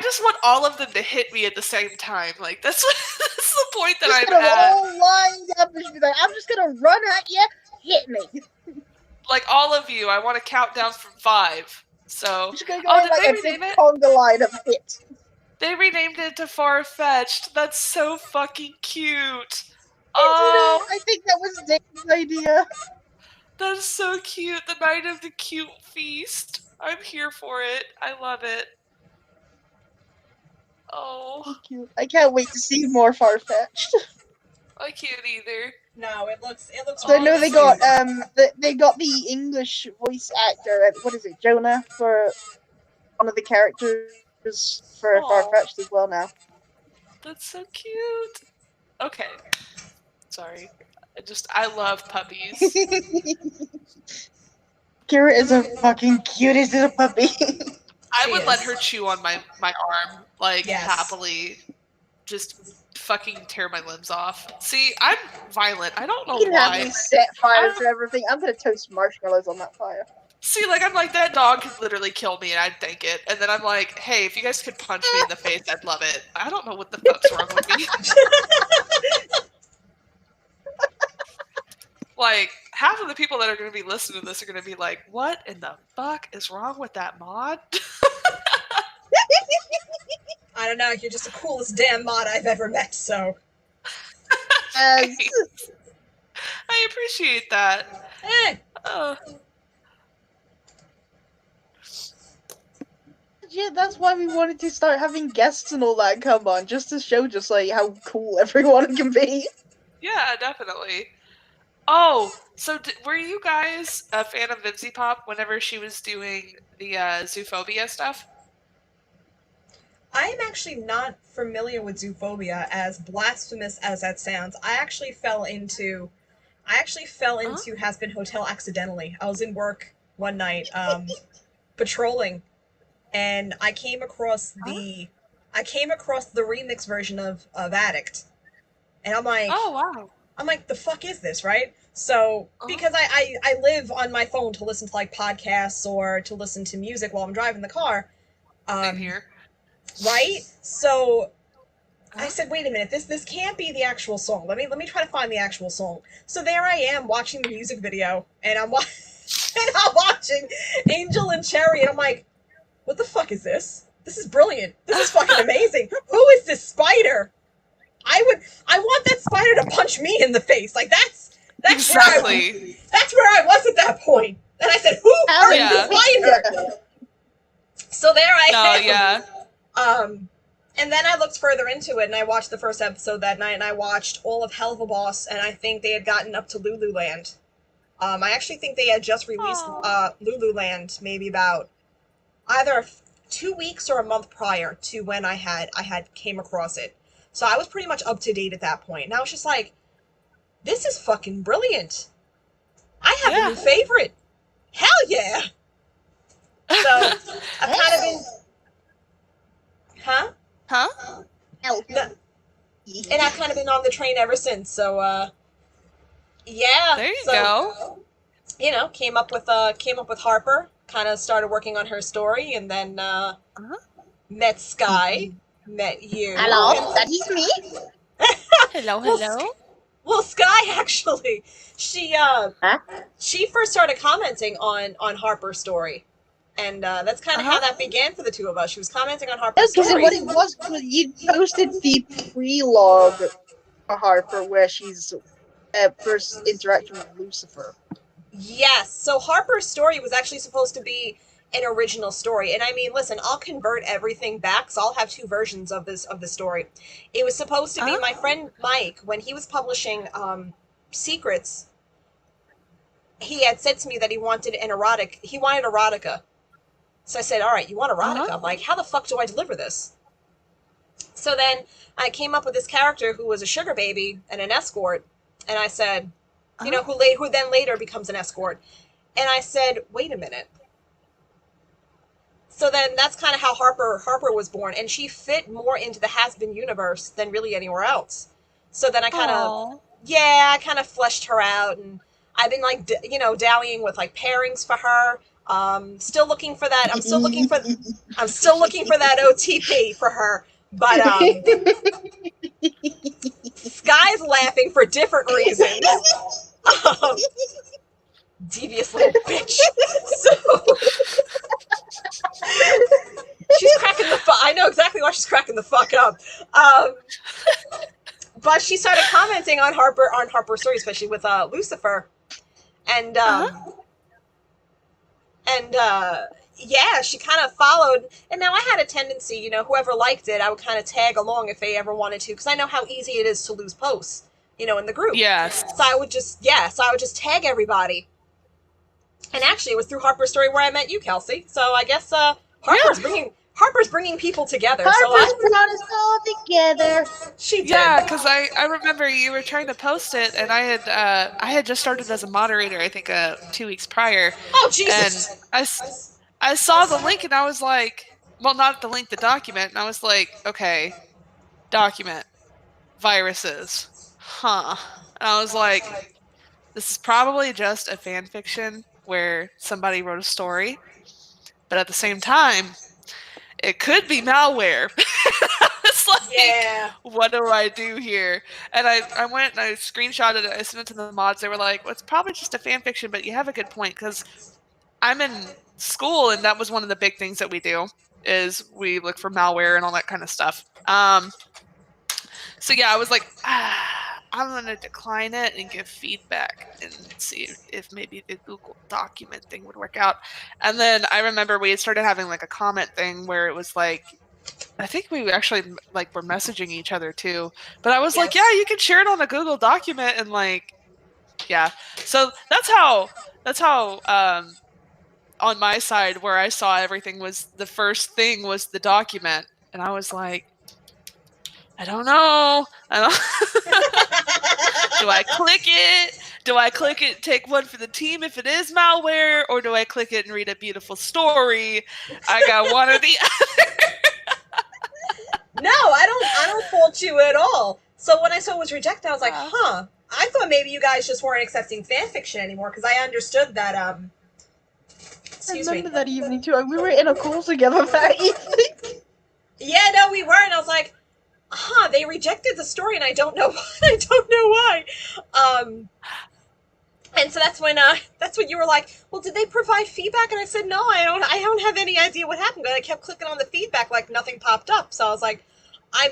just want all of them to hit me at the same time. Like that's the point that I'm at. All lined up and be like, I'm just gonna run at you, hit me. Like all of you, I want to count down from 5. So, I'm just gonna go did they rename it? Conga line of hit. They renamed it to Far-Fetched. That's so fucking cute. Oh, I think that was Dave's idea. That is so cute. The night of the cute feast. I'm here for it. I love it. Oh, so cute. I can't wait to see more Far-Fetched. I can't either. No, it looks. So I know they got the English voice actor. What is it, Jonah, for one of the characters for Far-Fetched as well now. That's so cute. Okay. Sorry. I love puppies. Kira is a fucking cutest little puppy. I would let her chew on my arm, happily. Just fucking tear my limbs off. See, I'm violent. I don't know you can why. have me set fire to everything. I'm gonna toast marshmallows on that fire. See, I'm like, that dog could literally kill me and I'd thank it. And then I'm like, hey, if you guys could punch me in the face, I'd love it. I don't know what the fuck's wrong with me. Like, half of the people that are going to be listening to this are going to be like, what in the fuck is wrong with that mod? I don't know, you're just the coolest damn mod I've ever met, so. I appreciate that. Yeah, that's why we wanted to start having guests and all that come on, just to show how cool everyone can be. Yeah, definitely. Oh, so were you guys a fan of Vivziepop whenever she was doing the zoophobia stuff? I am actually not familiar with zoophobia, as blasphemous as that sounds. I actually fell into Hazbin Hotel accidentally. I was in work one night, patrolling, and I came across the remix version of Addict, and I'm like, oh wow. I'm like, the fuck is this, right? So, because I live on my phone to listen to podcasts or to listen to music while I'm driving the car. Same here. Right? So I said, wait a minute, this can't be the actual song. Let me try to find the actual song. So there I am watching the music video, and I'm watching Angel and Cherry, and I'm like, what the fuck is this? This is brilliant. This is fucking amazing. Who is this spider? I want that spider to punch me in the face. That's exactly. That's where I was at that point. And I said, who are the spider? So there I am. Yeah. And then I looked further into it, and I watched the first episode that night, and I watched all of Helluva Boss, and I think they had gotten up to Lululand. I actually think they had just released Lululand maybe about either 2 weeks or a month prior to when I had came across it. So I was pretty much up to date at that point. And I was just like, this is fucking brilliant. I have a new favorite. Hell yeah. So I've kind of been Hell. No. And I've kind of been on the train ever since. So yeah. There you go. You know, came up with Harper, kind of started working on her story, and then met Sky, met you. Hello, that is me. Hello. Well, Sky actually, she first started commenting on Harper's story, and that's kind of how that began for the two of us. She was commenting on Harper's Because story. what it was you posted the prelogue for Harper where she's first interaction with Lucifer. Yes, so Harper's story was actually supposed to be an original story. And I mean, listen, I'll convert everything back, so I'll have two versions of the story. It was supposed to be my friend Mike, when he was publishing Secrets, he had said to me that he wanted erotica. So I said, all right, you want erotica? I'm like, how the fuck do I deliver this? So then I came up with this character who was a sugar baby and an escort, and I said, you know, who then later becomes an escort. And I said, wait a minute. So then that's kind of how Harper was born, and she fit more into the Hazbin universe than really anywhere else. So then I kind of fleshed her out, and I've been like, dallying with like pairings for her. Still looking for that. I'm still looking for that OTP for her. But Sky's laughing for different reasons. Devious little bitch. So she's cracking the fuck. I know exactly why she's cracking the fuck up. But she started commenting on Harper's story, especially with Lucifer, and yeah, she kind of followed. And now I had a tendency, whoever liked it, I would kind of tag along if they ever wanted to, because I know how easy it is to lose posts, in the group. Yes. So I would just tag everybody. And actually, it was through Harper's story where I met you, Kelsey. So I guess Harper's bringing people together. Harper's brought us all together. She did. Yeah, because I remember you were trying to post it, and I had just started as a moderator, I think 2 weeks prior. Oh, Jesus. And I saw the link, and I was like, well, not the link, the document, and I was like, okay, document, viruses, huh. And I was like, this is probably just a fan fiction where somebody wrote a story, but at the same time, it could be malware. It's like, what do I do here? And I went and I screenshotted it. I sent it to the mods. They were like, well, it's probably just a fan fiction, but you have a good point, because I'm in school, and that was one of the big things that we do, is we look for malware and all that kind of stuff. So yeah, I was like, I'm going to decline it and give feedback and see if maybe the Google document thing would work out. And then I remember we had started having like a comment thing where it was like, I think we actually like were messaging each other too. But I was like, yeah, you can share it on a Google document, and like, yeah. So that's how on my side where I saw everything was the first thing was the document, and I was like, I don't know. Do I click it? Do I click it, take one for the team if it is malware, or do I click it and read a beautiful story? I got one or the other. No, I don't fault you at all. So when I saw it was rejected, I was like, huh. I thought maybe you guys just weren't accepting fan fiction anymore, because I understood that, I remember that evening too. We were in a call together that evening. Yeah, no, we were, and I was like, they rejected the story, and I don't know why. And so that's when you were like, well, did they provide feedback? And I said, no, I don't have any idea what happened. But I kept clicking on the feedback, like nothing popped up. So I was like, I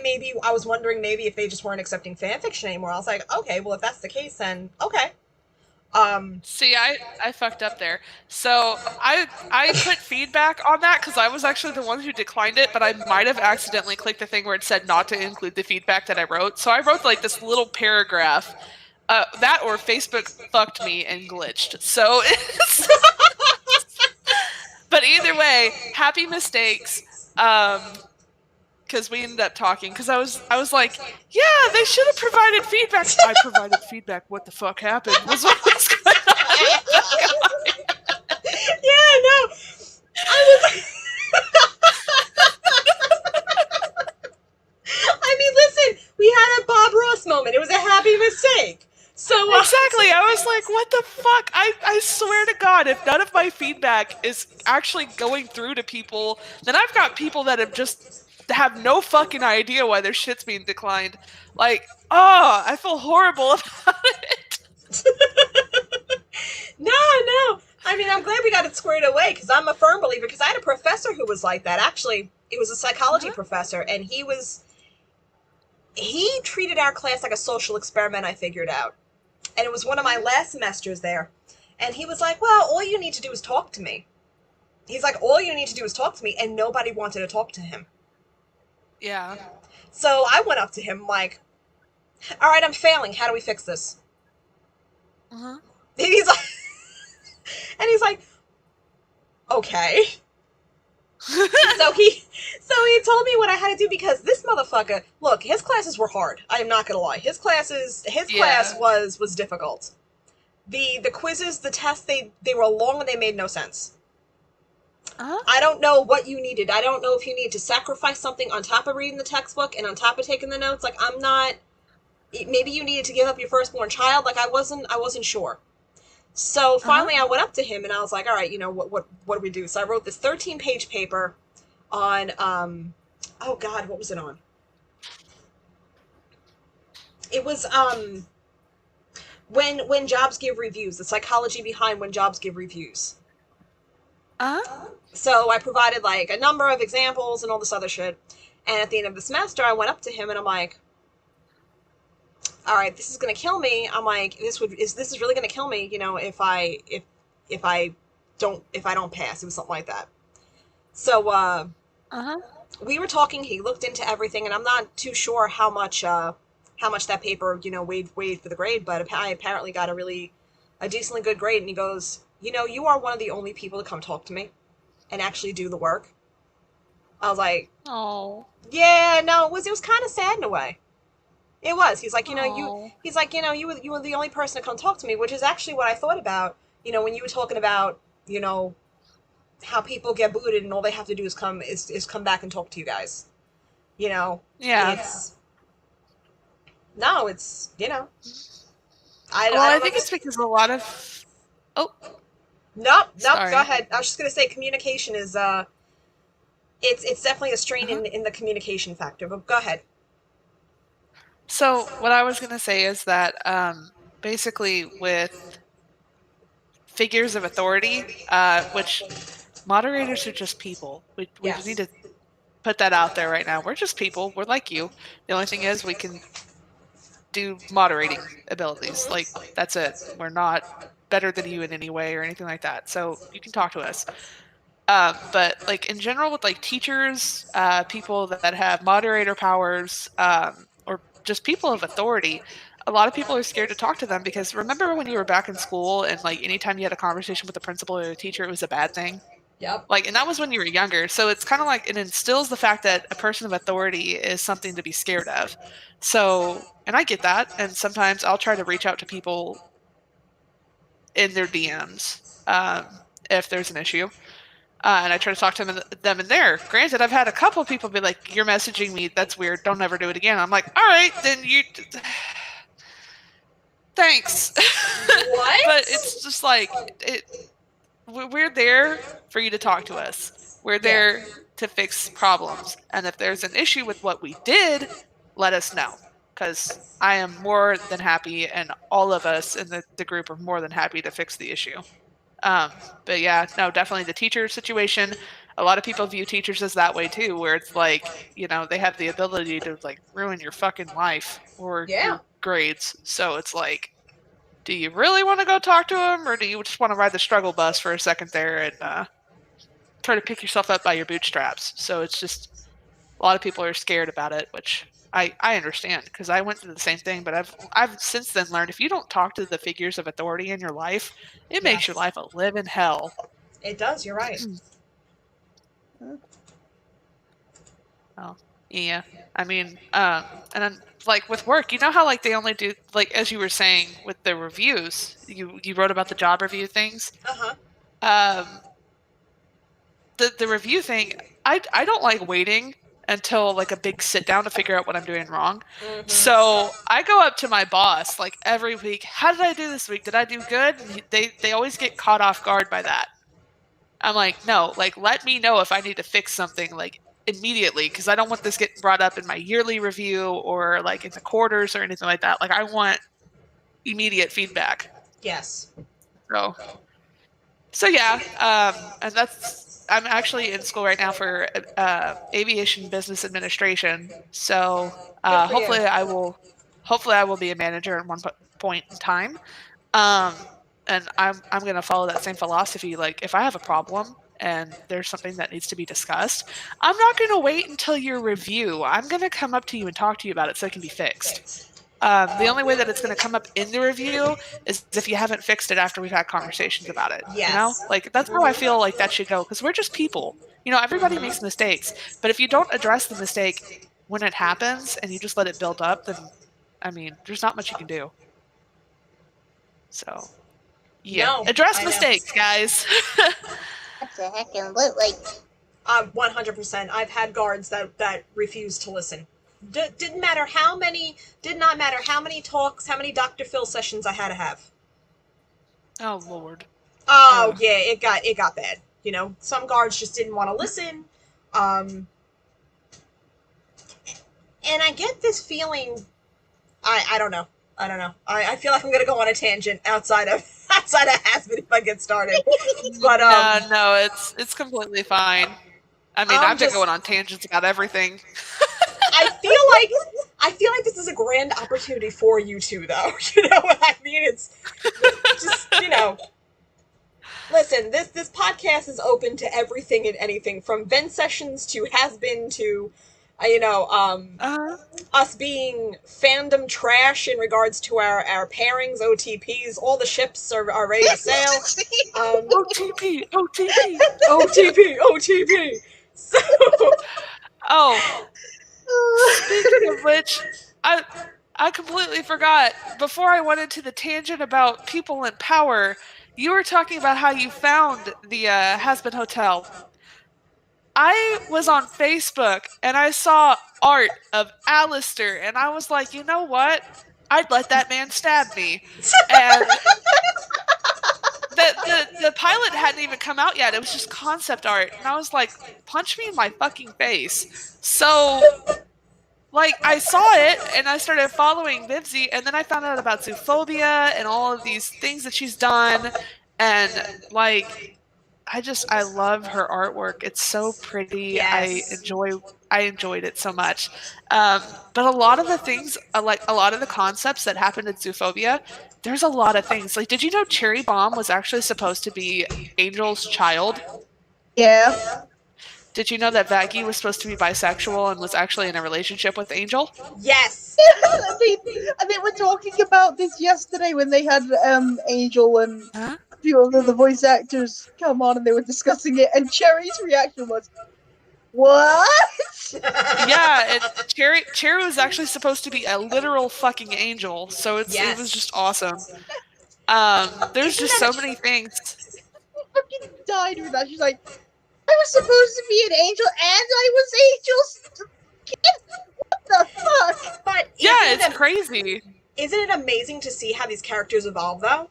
was wondering maybe if they just weren't accepting fanfiction anymore. I was like, okay, well, if that's the case, then okay. See, I fucked up there. So I put feedback on that because I was actually the one who declined it, but I might have accidentally clicked the thing where it said not to include the feedback that I wrote. So I wrote like this little paragraph That or Facebook fucked me and glitched. So, but either way, happy mistakes. Because we ended up talking. Because I was like, yeah, they should have provided feedback. I provided feedback. What the fuck happened? Was what was going on? Yeah, no. I was. I mean, listen, we had a Bob Ross moment. It was a happy mistake. So exactly, I was like, what the fuck? I swear to God, if none of my feedback is actually going through to people, then I've got people that have no fucking idea why their shit's being declined. Like, oh, I feel horrible about it. No. I mean, I'm glad we got it squared away because I'm a firm believer. Because I had a professor who was like that. Actually, it was a psychology professor, and he treated our class like a social experiment. I figured out, and it was one of my last semesters there. And he was like, "Well, all you need to do is talk to me." He's like, "All you need to do is talk to me," and nobody wanted to talk to him. Yeah. So I went up to him like, "All right, I'm failing. How do we fix this?" Uh-huh. And he's like, okay. So he told me what I had to do because this motherfucker, look, his classes were hard. I am not gonna lie. His class was difficult. The quizzes, the tests, they were long and they made no sense. Uh-huh. I don't know what you needed. I don't know if you needed to sacrifice something on top of reading the textbook and on top of taking the notes. Like, I'm not. Maybe you needed to give up your firstborn child. Like, I wasn't sure. So finally, I went up to him and I was like, "All right, what do we do?" So I wrote this 13-page paper on oh God, what was it on? It was when jobs give reviews, the psychology behind when jobs give reviews. So I provided like a number of examples and all this other shit. And at the end of the semester, I went up to him and I'm like, "All right, this is gonna kill me." I'm like, this is really gonna kill me, if I don't pass. It was something like that. So we were talking. He looked into everything, and I'm not too sure how much that paper weighed for the grade, but I apparently got a decently good grade. And he goes, "You are one of the only people to come talk to me and actually do the work." I was like, "Oh, yeah, no, it was kind of sad in a way. It was. He's like, you were the only person to come talk to me, which is actually what I thought about, when you were talking about, how people get booted and all they have to do is come back and talk to you guys. Yeah. It's I think it's because a lot of Nope, Sorry. go ahead. I was just gonna say communication is it's definitely a strain in the communication factor, but go ahead. So what I was going to say is that basically with figures of authority, which moderators are just people. We Yes. just need to put that out there right now. We're just people. We're like you. The only thing is we can do moderating abilities. Like, that's it. We're not better than you in any way or anything like that. So you can talk to us. But like in general with like teachers, people that have moderator powers, or just people of authority, a lot of people are scared to talk to them because remember when you were back in school and like anytime you had a conversation with a principal or a teacher, it was a bad thing? Yep. Like, and that was when you were younger. So it's kind of like it instills the fact that a person of authority is something to be scared of. So, and I get that. And sometimes I'll try to reach out to people in their DMs if there's an issue. And I try to talk to them in there. Granted, I've had a couple of people be like, "You're messaging me. That's weird. Don't ever do it again." I'm like, "All right, then you." Thanks. What? But it's just like we're there for you to talk to us. We're there to fix problems. And if there's an issue with what we did, let us know. Because I am more than happy, and all of us in the group are more than happy to fix the issue. But yeah, no, definitely the teacher situation. A lot of people view teachers as that way too, where it's like, they have the ability to like ruin your fucking life or your grades. So it's like, do you really want to go talk to them, or do you just want to ride the struggle bus for a second there and try to pick yourself up by your bootstraps? So it's just a lot of people are scared about it, which I understand because I went through the same thing, but I've since then learned if you don't talk to the figures of authority in your life, it makes your life a living hell. It does. You're right. Oh, yeah. I mean, and then like with work, you know how like they only do like as you were saying with the reviews, you wrote about the job review things. The review thing, I don't like waiting until like a big sit down to figure out what I'm doing wrong. So I go up to my boss like every week. How did I do this week? Did I do good? And they always get caught off guard by that. I'm like, no, like let me know if I need to fix something like immediately because I don't want this getting brought up in my yearly review or like in the quarters or anything like that. Like I want immediate feedback. Yes. So yeah, and I'm actually in school right now for aviation business administration. So hopefully I will be a manager at one point in time. And I'm going to follow that same philosophy. Like if I have a problem and there's something that needs to be discussed, I'm not going to wait until your review. I'm going to come up to you and talk to you about it so it can be fixed. The only way that it's going to come up in the review is if you haven't fixed it after we've had conversations about it. Yes. You know, like that's how I feel like that should go because we're just people. You know, everybody makes mistakes, but if you don't address the mistake when it happens and you just let it build up, then I mean, there's not much you can do. So, yeah, address mistakes, guys. Absolutely. 100%. I've had guards that refused to listen. Did not matter how many talks, how many Dr. Phil sessions I had to have. Oh Lord. Oh yeah, it got bad. You know, some guards just didn't want to listen. And I get this feeling. I don't know. I feel like I'm gonna go on a tangent outside of Hazbin if I get started. But no, it's completely fine. I mean, I've been going on tangents about everything. I feel like this is a grand opportunity for you two, though. You know what I mean? It's just, you know. Listen, this podcast is open to everything and anything, from vent sessions to Hazbin to, us being fandom trash in regards to our pairings, OTPs. All the ships are ready to sail. OTP. So. Oh. Speaking of which, I completely forgot. Before I went into the tangent about people in power, you were talking about how you found the Hazbin Hotel. I was on Facebook and I saw art of Alistair, and I was like, you know what? I'd let that man stab me. And the pilot hadn't even come out yet. It was just concept art, and I was like, punch me in my fucking face. So, like, I saw it, and I started following Vivzie, and then I found out about zoophobia and all of these things that she's done, and, like, I love her artwork. It's so pretty. Yes. I enjoyed it so much. But a lot of the things, like a lot of the concepts that happened in Zoophobia, there's a lot of things. Like, did you know Cherry Bomb was actually supposed to be Angel's child? Yeah. Did you know that Vaggie was supposed to be bisexual and was actually in a relationship with Angel? Yes. I think we're talking about this yesterday when they had Angel and a few of the voice actors come on and they were discussing it, and Cherry's reaction was, "What?" Yeah, and Cherry was actually supposed to be a literal fucking angel, so it was just awesome. There's just so many things. I fucking died with that. She's like, I was supposed to be an angel, and I was Angel's kid? What the fuck? But yeah, it's crazy. Isn't it amazing to see how these characters evolve, though?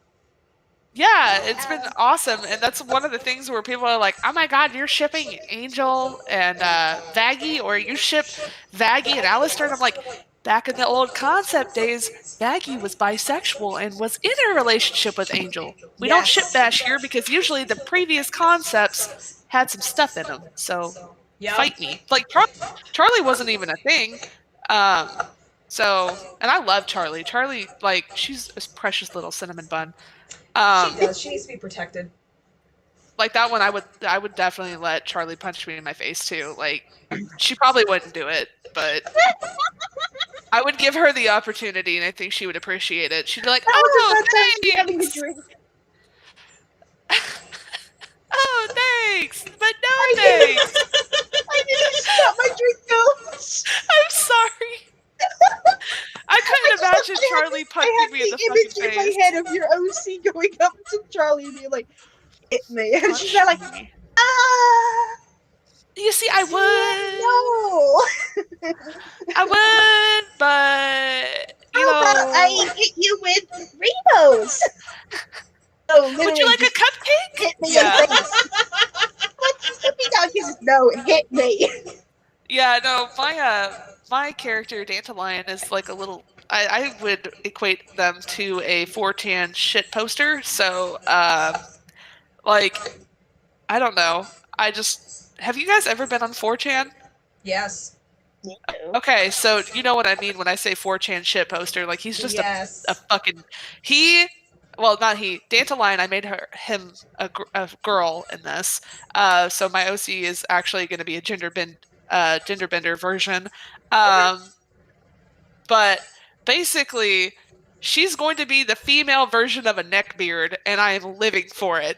Yeah, it's been awesome, and that's one of the things where people are like, oh my god, you're shipping Angel and Vaggie, or you ship Vaggie and Alistair, and I'm like, back in the old concept days, Vaggie was bisexual and was in a relationship with Angel. We don't ship bash here because usually the previous concepts had some stuff in them, so fight me. Like, Charlie wasn't even a thing. So, and I love Charlie. Charlie, like, she's a precious little cinnamon bun. She does. She needs to be protected. Like, that one, I would definitely let Charlie punch me in my face too. Like, she probably wouldn't do it, but I would give her the opportunity, and I think she would appreciate it. She'd be like, That was "Oh, the first time she'd be having a thanks! drink. Oh, thanks! But no thanks! I didn't stop my drink though. I'm sorry. I couldn't imagine Charlie punching me in the fucking image in face. my head of your OC going up to Charlie and being like, hit me. And she's Punch like, me. ah! You see, I would. No! I would, but you How about know. I hit you with rainbows? Oh, literally, Would you like a just cupcake? hit me Yeah. in the face. Let me down, he says, no, hit me. Yeah, no, my character, Dandelion, is like a little. I would equate them to a 4chan shit poster. So, like, I don't know. Have you guys ever been on 4chan? Yes. Okay, so you know what I mean when I say 4chan shit poster. Like, he's just Yes. a fucking well, not he. Dandelion, I made him a girl in this. So my OC is actually going to be a gender bender version. But basically, she's going to be the female version of a neckbeard, and I am living for it.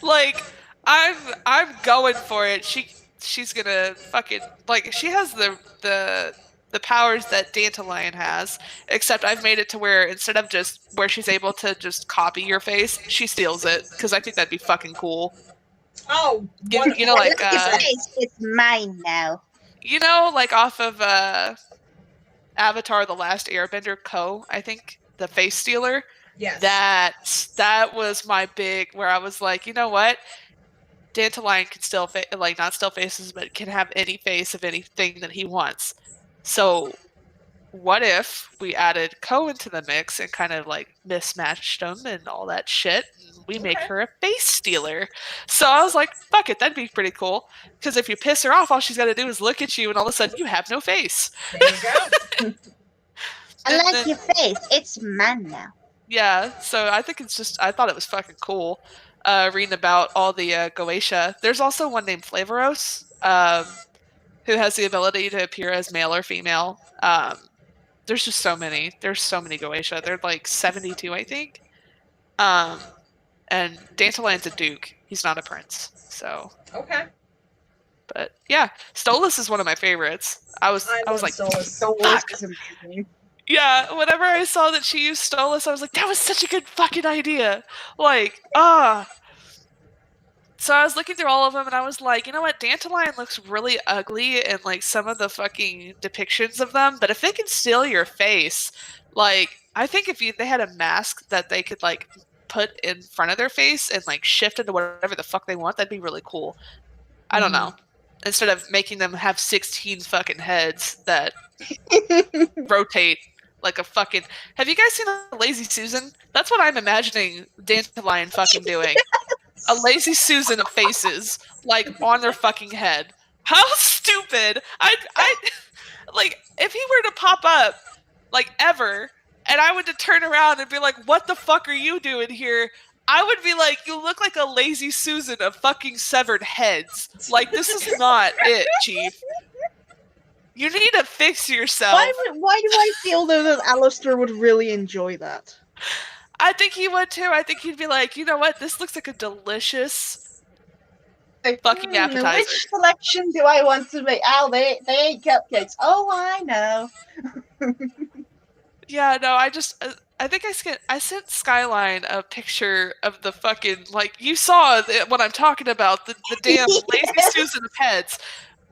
Like, I'm going for it. She's gonna fucking, like, she has the powers that Dandelion has, except I've made it to where instead of just where she's able to just copy your face, she steals it, because I think that'd be fucking cool. Oh, you know, like It's mine now. you know, like off of Avatar: The Last Airbender, Ko, I think, the face stealer. yes. That was my big, where I was like, you know what? Dandelion can still not still faces, but can have any face of anything that he wants. So what if we added Ko into the mix and kind of like mismatched them and all that shit? And we make her a face stealer. So I was like, fuck it, that'd be pretty cool. Because if you piss her off, all she's got to do is look at you, and all of a sudden you have no face. There you go. I like your face. It's mine now. Yeah, so I think I thought it was fucking cool reading about all the Goetia. There's also one named Flavoros who has the ability to appear as male or female. There's just so many. There's so many Goetia. They're like 72, I think. And Dandelion's a duke. He's not a prince. So. Okay. But yeah, Stolas is one of my favorites. I was like, Stolas is amazing. Yeah, whenever I saw that she used Stolas, I was like, that was such a good fucking idea. Like, So I was looking through all of them, and I was like, you know what? Dandelion looks really ugly in, like, some of the fucking depictions of them, but if they can steal your face, like, I think if they had a mask that they could, like, put in front of their face and, like, shift into whatever the fuck they want, that'd be really cool. I don't know. Instead of making them have 16 fucking heads that rotate like a fucking... Have you guys seen a Lazy Susan? That's what I'm imagining Dandelion fucking doing. A Lazy Susan of faces, like, on their fucking head. How stupid! I like, if he were to pop up, like, ever, and I would to turn around and be like, what the fuck are you doing here? I would be like, you look like a Lazy Susan of fucking severed heads. Like, this is not it, Chief. You need to fix yourself. Why do I feel though that Alistair would really enjoy that? I think he would too. I think he'd be like, you know what? This looks like a delicious fucking appetizer. Which selection do I want to make? Oh, they ain't cupcakes. Oh, I know. Yeah, no, I think I sent Skyline a picture of the fucking, like, you saw what I'm talking about, the damn Lazy Susan of heads.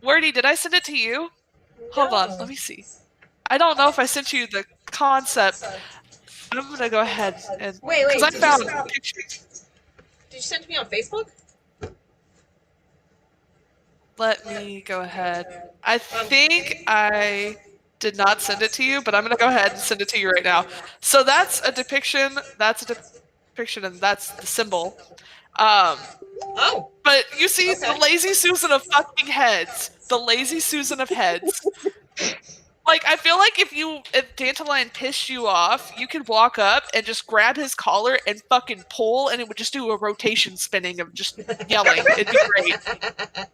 Wordy, did I send it to you? Hold on, let me see. I don't know if I sent you the concept. I'm gonna go ahead and... Wait. Because I found a picture. Did you send it to me on Facebook? Let me go ahead. I think I did not send it to you, but I'm gonna go ahead and send it to you right now. So that's a depiction, and that's the symbol. Oh. But you see the Lazy Susan of fucking heads. The Lazy Susan of heads. Like, I feel like if Dandelion pissed you off, you could walk up and just grab his collar and fucking pull, and it would just do a rotation spinning of just yelling. It'd be great. And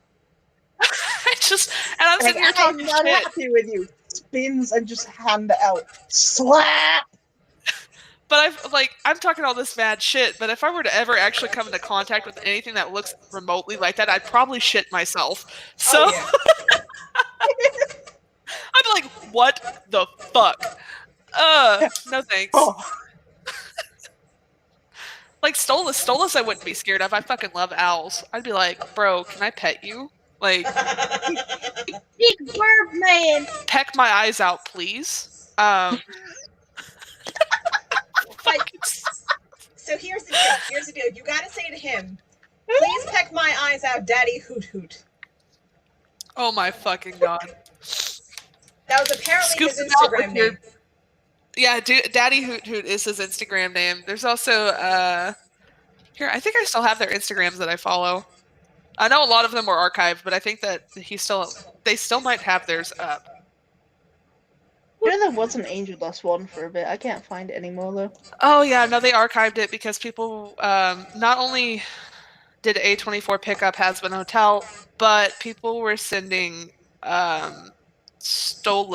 I'm sitting here talking I'm not shit. happy with you. Spins and just hand it out. Slap! But I'm talking all this mad shit, but if I were to ever actually come into contact with anything that looks remotely like that, I'd probably shit myself. So Oh, I'd be like, what the fuck? No thanks. Oh. Like Stolas I wouldn't be scared of. I fucking love owls. I'd be like, bro, can I pet you? Like, Big bird man! peck my eyes out, please. So here's the deal. Here's the deal. You gotta say to him, please peck my eyes out, Daddy Hoot Hoot. Oh my fucking god. That was apparently Scoop his him out Instagram with your- name. Yeah, Daddy Hoot Hoot is his Instagram name. There's also here, I think I still have their Instagrams that I follow. I know a lot of them were archived, but I think that they still might have theirs up. You know there was an Angel Dust one for a bit. I can't find it anymore though. Oh yeah, no, they archived it because people not only did A24 pick up Hazbin Hotel, but people were sending Stolivia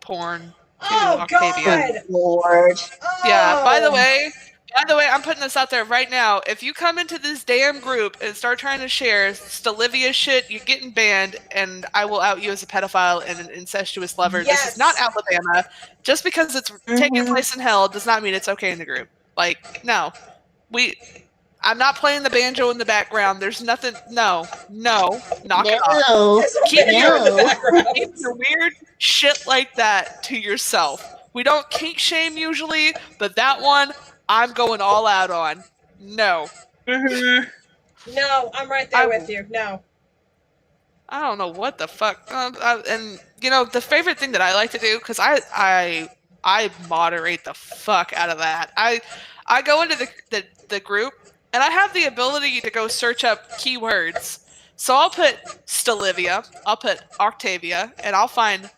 porn to Oh, Octavia. God! Lord. Yeah, by the Oh. way, I'm putting this out there right now. If you come into this damn group and start trying to share Stolivia shit, you're getting banned, and I will out you as a pedophile and an incestuous lover. Yes. This is not Alabama. Just because it's taking place in hell does not mean it's okay in the group. Like, no. I'm not playing the banjo in the background. There's nothing. No. Knock it off. No. There's a Keep video in the background. Keep your weird shit like that to yourself. We don't kink shame usually, but that one, I'm going all out on. No. No, I'm right there with you. No. I don't know what the fuck. And you know, the favorite thing that I like to do, because I moderate the fuck out of that. I go into the group and I have the ability to go search up keywords. So I'll put Stolivia, I'll put Octavia, and I'll find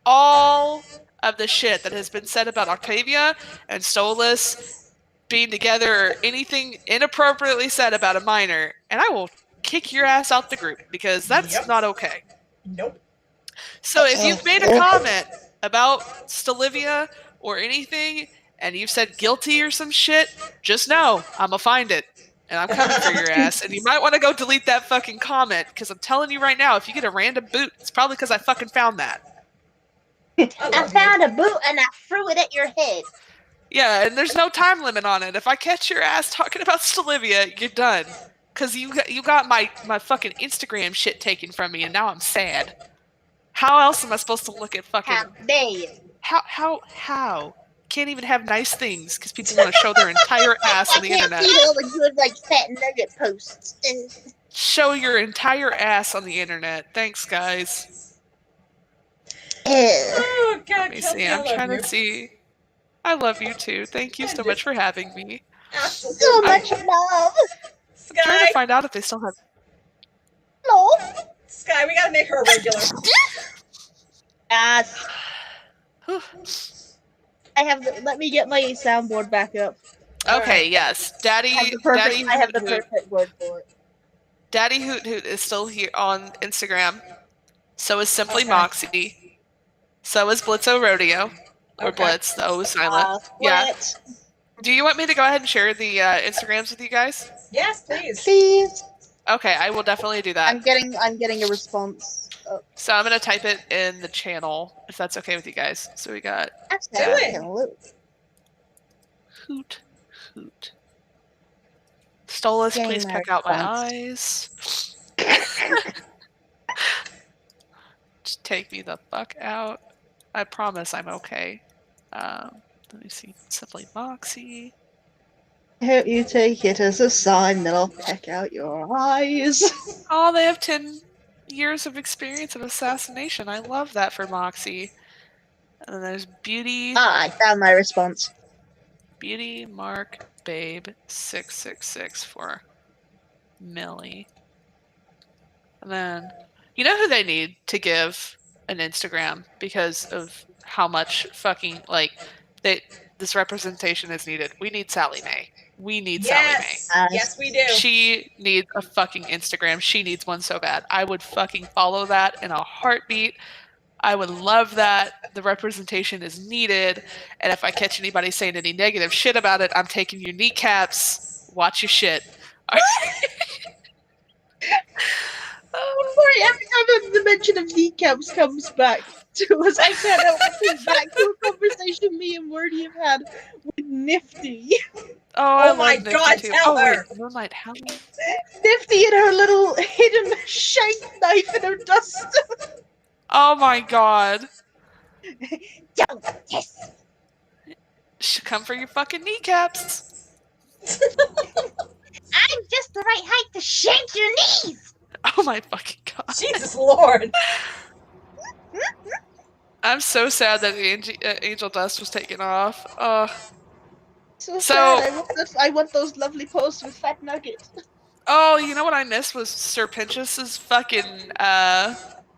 all of the shit that has been said about Octavia and Stolas being together, or anything inappropriately said about a minor, and I will kick your ass out the group because that's not okay. Nope. So if you've made a comment about Stolivia or anything and you've said guilty or some shit, just know I'm gonna find it and I'm coming for your ass. And you might want to go delete that fucking comment, because I'm telling you right now, if you get a random boot, it's probably because I fucking found that. I found a boot and I threw it at your head. Yeah, and there's no time limit on it. If I catch your ass talking about Stolivia, you're done. Because you got my fucking Instagram shit taken from me, and now I'm sad. How else am I supposed to look at fucking... How dare you? How? Can't even have nice things because people want to show their entire ass on the internet. I can't see all the good, like, fat nugget posts. Show your entire ass on the internet. Thanks, guys. Oh, God, Let me see. I'm trying to see. I love you too. Thank you so much for having me. Absolutely. So much love. I'm trying Sky, to find out if they still have... No. Sky, we gotta make her a regular. Yes. I have. Let me get my soundboard back up. Okay, yes. Daddy I have the perfect word for it. Daddy Hoot Hoot is still here on Instagram. So is Simply Okay. Moxie. So is Blitzo Rodeo. Or Okay. Blitz, the O is silent. Yeah. Do you want me to go ahead and share the Instagrams with you guys? Yes, please. Please. Okay, I will definitely do that. I'm getting a response. So I'm gonna type it in the channel, if that's okay with you guys. So we got Absolutely. Hoot Hoot. Stolas, Getting please my peck out my response. eyes. Just take me the fuck out. I promise I'm okay. Let me see. Simply Moxie. I hope you take it as a sign that I'll peck out your eyes. Oh, they have 10 years of experience of assassination. I love that for Moxie. And then there's Beauty. I found my response. Beauty Mark Babe 666 for Millie. And then You know who they need to give an Instagram because of how much fucking this representation is needed? We need Sally Mae. We need Sally Mae. Yes, we do. She needs a fucking Instagram. She needs one so bad. I would fucking follow that in a heartbeat. I would love that. The representation is needed. And if I catch anybody saying any negative shit about it, I'm taking your kneecaps. Watch your shit. I'm sorry, every time the mention of kneecaps comes back to us, I can't help but think back to a conversation me and Wordy have had with Nifty. Oh my love God, Nifty too. tell her. Wait, Moonlight Howling? Nifty and her little hidden shank knife in her duster. Oh my god. Don't kiss. Should come for your fucking kneecaps. I'm just the right height to shank your knees. Oh my fucking god. Jesus Lord. I'm so sad that Angel Dust was taken off. So sad. I want those lovely posts with fat nuggets. Oh, you know what I missed was Sir Pinchus's fucking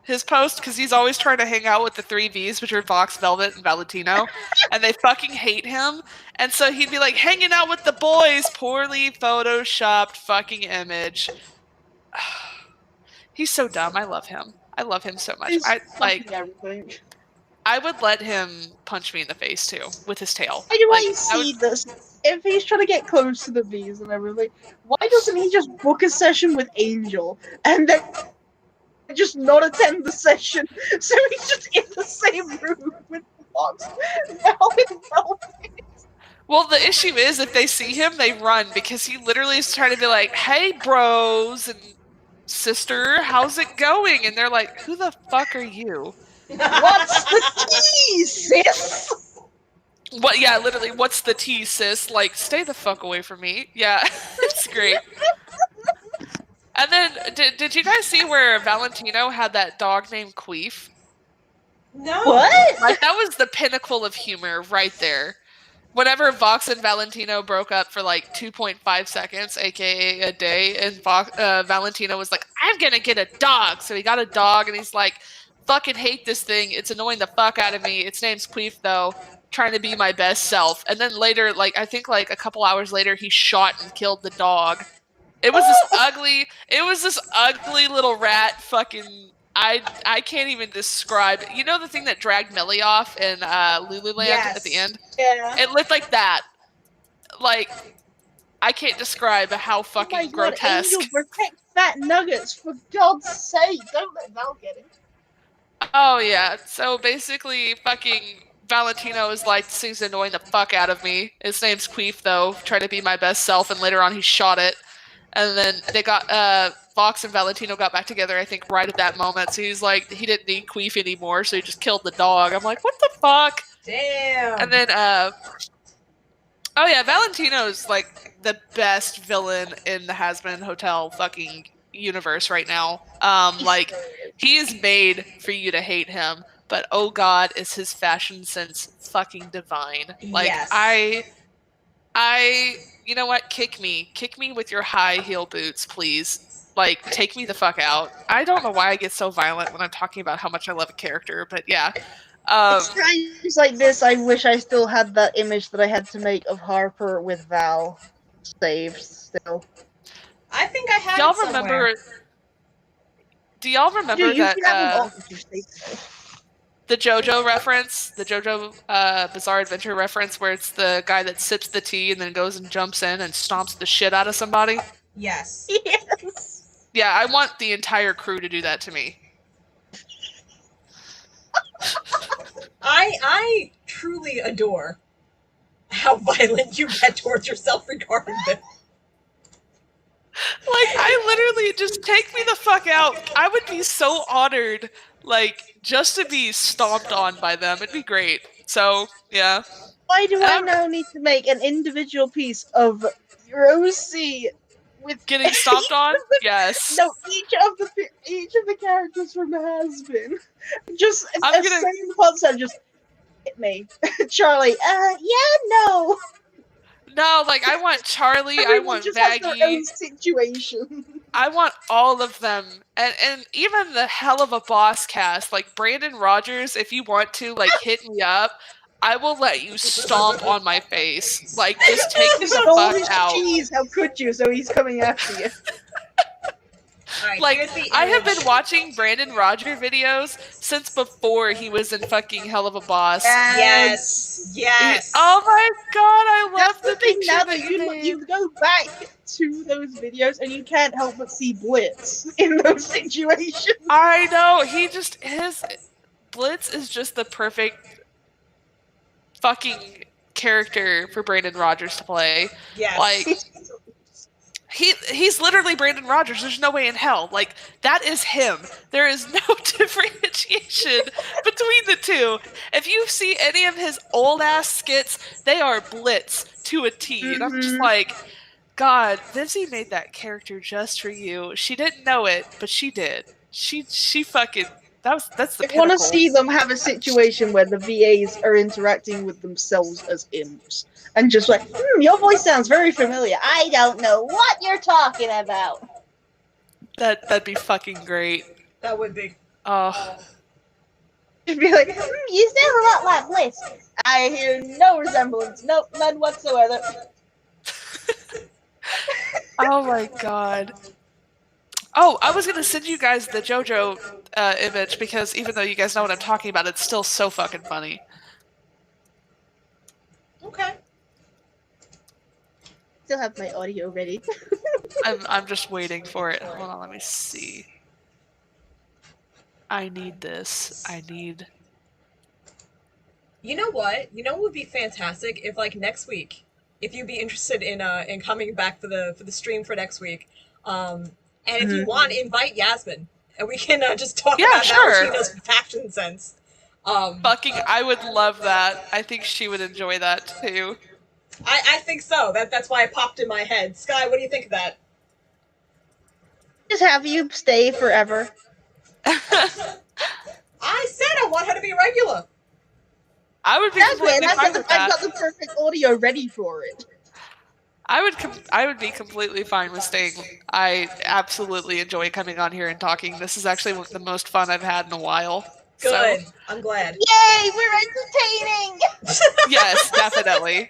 his post, because he's always trying to hang out with the 3 Vs, which are Vox, Velvet, and Valentino, and they fucking hate him. And so he'd be like, hanging out with the boys, poorly photoshopped fucking image. He's so dumb. I love him. I love him so much. Everything. I would let him punch me in the face too with his tail. Why do I see this? If he's trying to get close to the bees and everything, why doesn't he just book a session with Angel and then just not attend the session? So he's just in the same room with Fox. Well, the issue is if they see him, they run because he literally is trying to be like, "Hey, bros and sister, how's it going?" And they're like, "Who the fuck are you?" What's the tea, sis? What? Yeah, literally. What's the tea, sis? Like, stay the fuck away from me. Yeah, it's great. And then, did you guys see where Valentino had that dog named Queef? No. What? Like, that was the pinnacle of humor right there. Whenever Vox and Valentino broke up for like 2.5 seconds, aka a day, and Valentino was like, "I'm gonna get a dog." So he got a dog, and he's like, "Fucking hate this thing. It's annoying the fuck out of me. Its name's Queef, though. Trying to be my best self." And then later, like I think like a couple hours later, he shot and killed the dog. It was this ugly little rat. Fucking, I can't even describe. You know the thing that dragged Millie off in Lululand at the end? Yeah. It looked like that. Like, I can't describe how fucking oh my grotesque. God, Angel, protect fat nuggets, for God's sake. Don't let Val get him. Oh, yeah. So basically, fucking Valentino is like, this thing's annoying the fuck out of me. His name's Queef, though. Try to be my best self, and later on he shot it. And then they got, Vox and Valentino got back together, I think, right at that moment. So he's like, he didn't need Queef anymore, so he just killed the dog. I'm like, what the fuck? Damn. And then, oh yeah, Valentino's like the best villain in the Hazbin Hotel fucking universe right now. Like, he is made for you to hate him, but oh god, is his fashion sense fucking divine. Like, yes. I, you know what? Kick me with your high heel boots, please. Like, take me the fuck out. I don't know why I get so violent when I'm talking about how much I love a character, but yeah. It's times like this I wish I still had that image that I had to make of Harper with Val saved still. I think I had y'all it somewhere. Do y'all remember that the JoJo reference, the JoJo Bizarre Adventure reference, where it's the guy that sips the tea and then goes and jumps in and stomps the shit out of somebody? Yes. Yes. Yeah, I want the entire crew to do that to me. I truly adore how violent you get towards yourself regarding this. Like, I literally just take me the fuck out. I would be so honored, like, just to be stomped on by them. It'd be great. So, yeah. Why do I now need to make an individual piece of Rosie with getting stomped on? Yes. No, each of the characters from Hazbin. Just a same concept, just hit me. Charlie, yeah, no. No, like, I want Charlie, I want just Vaggie. Has their own situation. I want all of them, and even the Helluva Boss cast, like Brandon Rogers. If you want to, like, hit me up, I will let you stomp on my face. Like, just take me You the stole fuck his out. cheese. How could you? So he's coming after you. Alright, Like, here's the I have image. been watching Brandon Roger videos since before he was in fucking Helluva Boss. Yes. Yes. Oh my god, I That's love the the thing. picture Now that that you made. you go back to those videos and you can't help but see Blitz in those situations. I know, his Blitz is just the perfect fucking character for Brandon Rogers to play. Yes. Like, he's literally Brandon Rogers. There's no way in hell. Like, that is him. There is no differentiation between the two. If you see any of his old ass skits, they are Blitz to a T. And I'm just like, God, Vivzie made that character just for you. She didn't know it, but she did. She fucking that's the I want to pinnacle. see them have a situation where the VAs are interacting with themselves as imps. And just like, your voice sounds very familiar. I don't know what you're talking about. That'd be fucking great. That would be. Oh. Just be like, you sound a lot like Bliss. I hear no resemblance. Nope, none whatsoever. Oh my god. Oh, I was gonna send you guys the JoJo image because even though you guys know what I'm talking about, it's still so fucking funny. Okay. Still have my audio ready. I'm just waiting for it. Hold on, let me see. I need this. I need. You know what? You know what would be fantastic if, like, next week, if you'd be interested in coming back for the stream for next week, and if you want, invite Yasmin, and we can just talk about Valentina's fashion sense. Fucking, I would love that. I think she would enjoy that too. I think so. That's why it popped in my head. Sky, what do you think of that? Just have you stay forever. I said I want her to be regular. I would be completely fine with that. I've got the perfect audio ready for it. I would be completely fine with staying. I absolutely enjoy coming on here and talking. This is actually the most fun I've had in a while. Good. So. I'm glad. Yay, we're entertaining! Yes, definitely.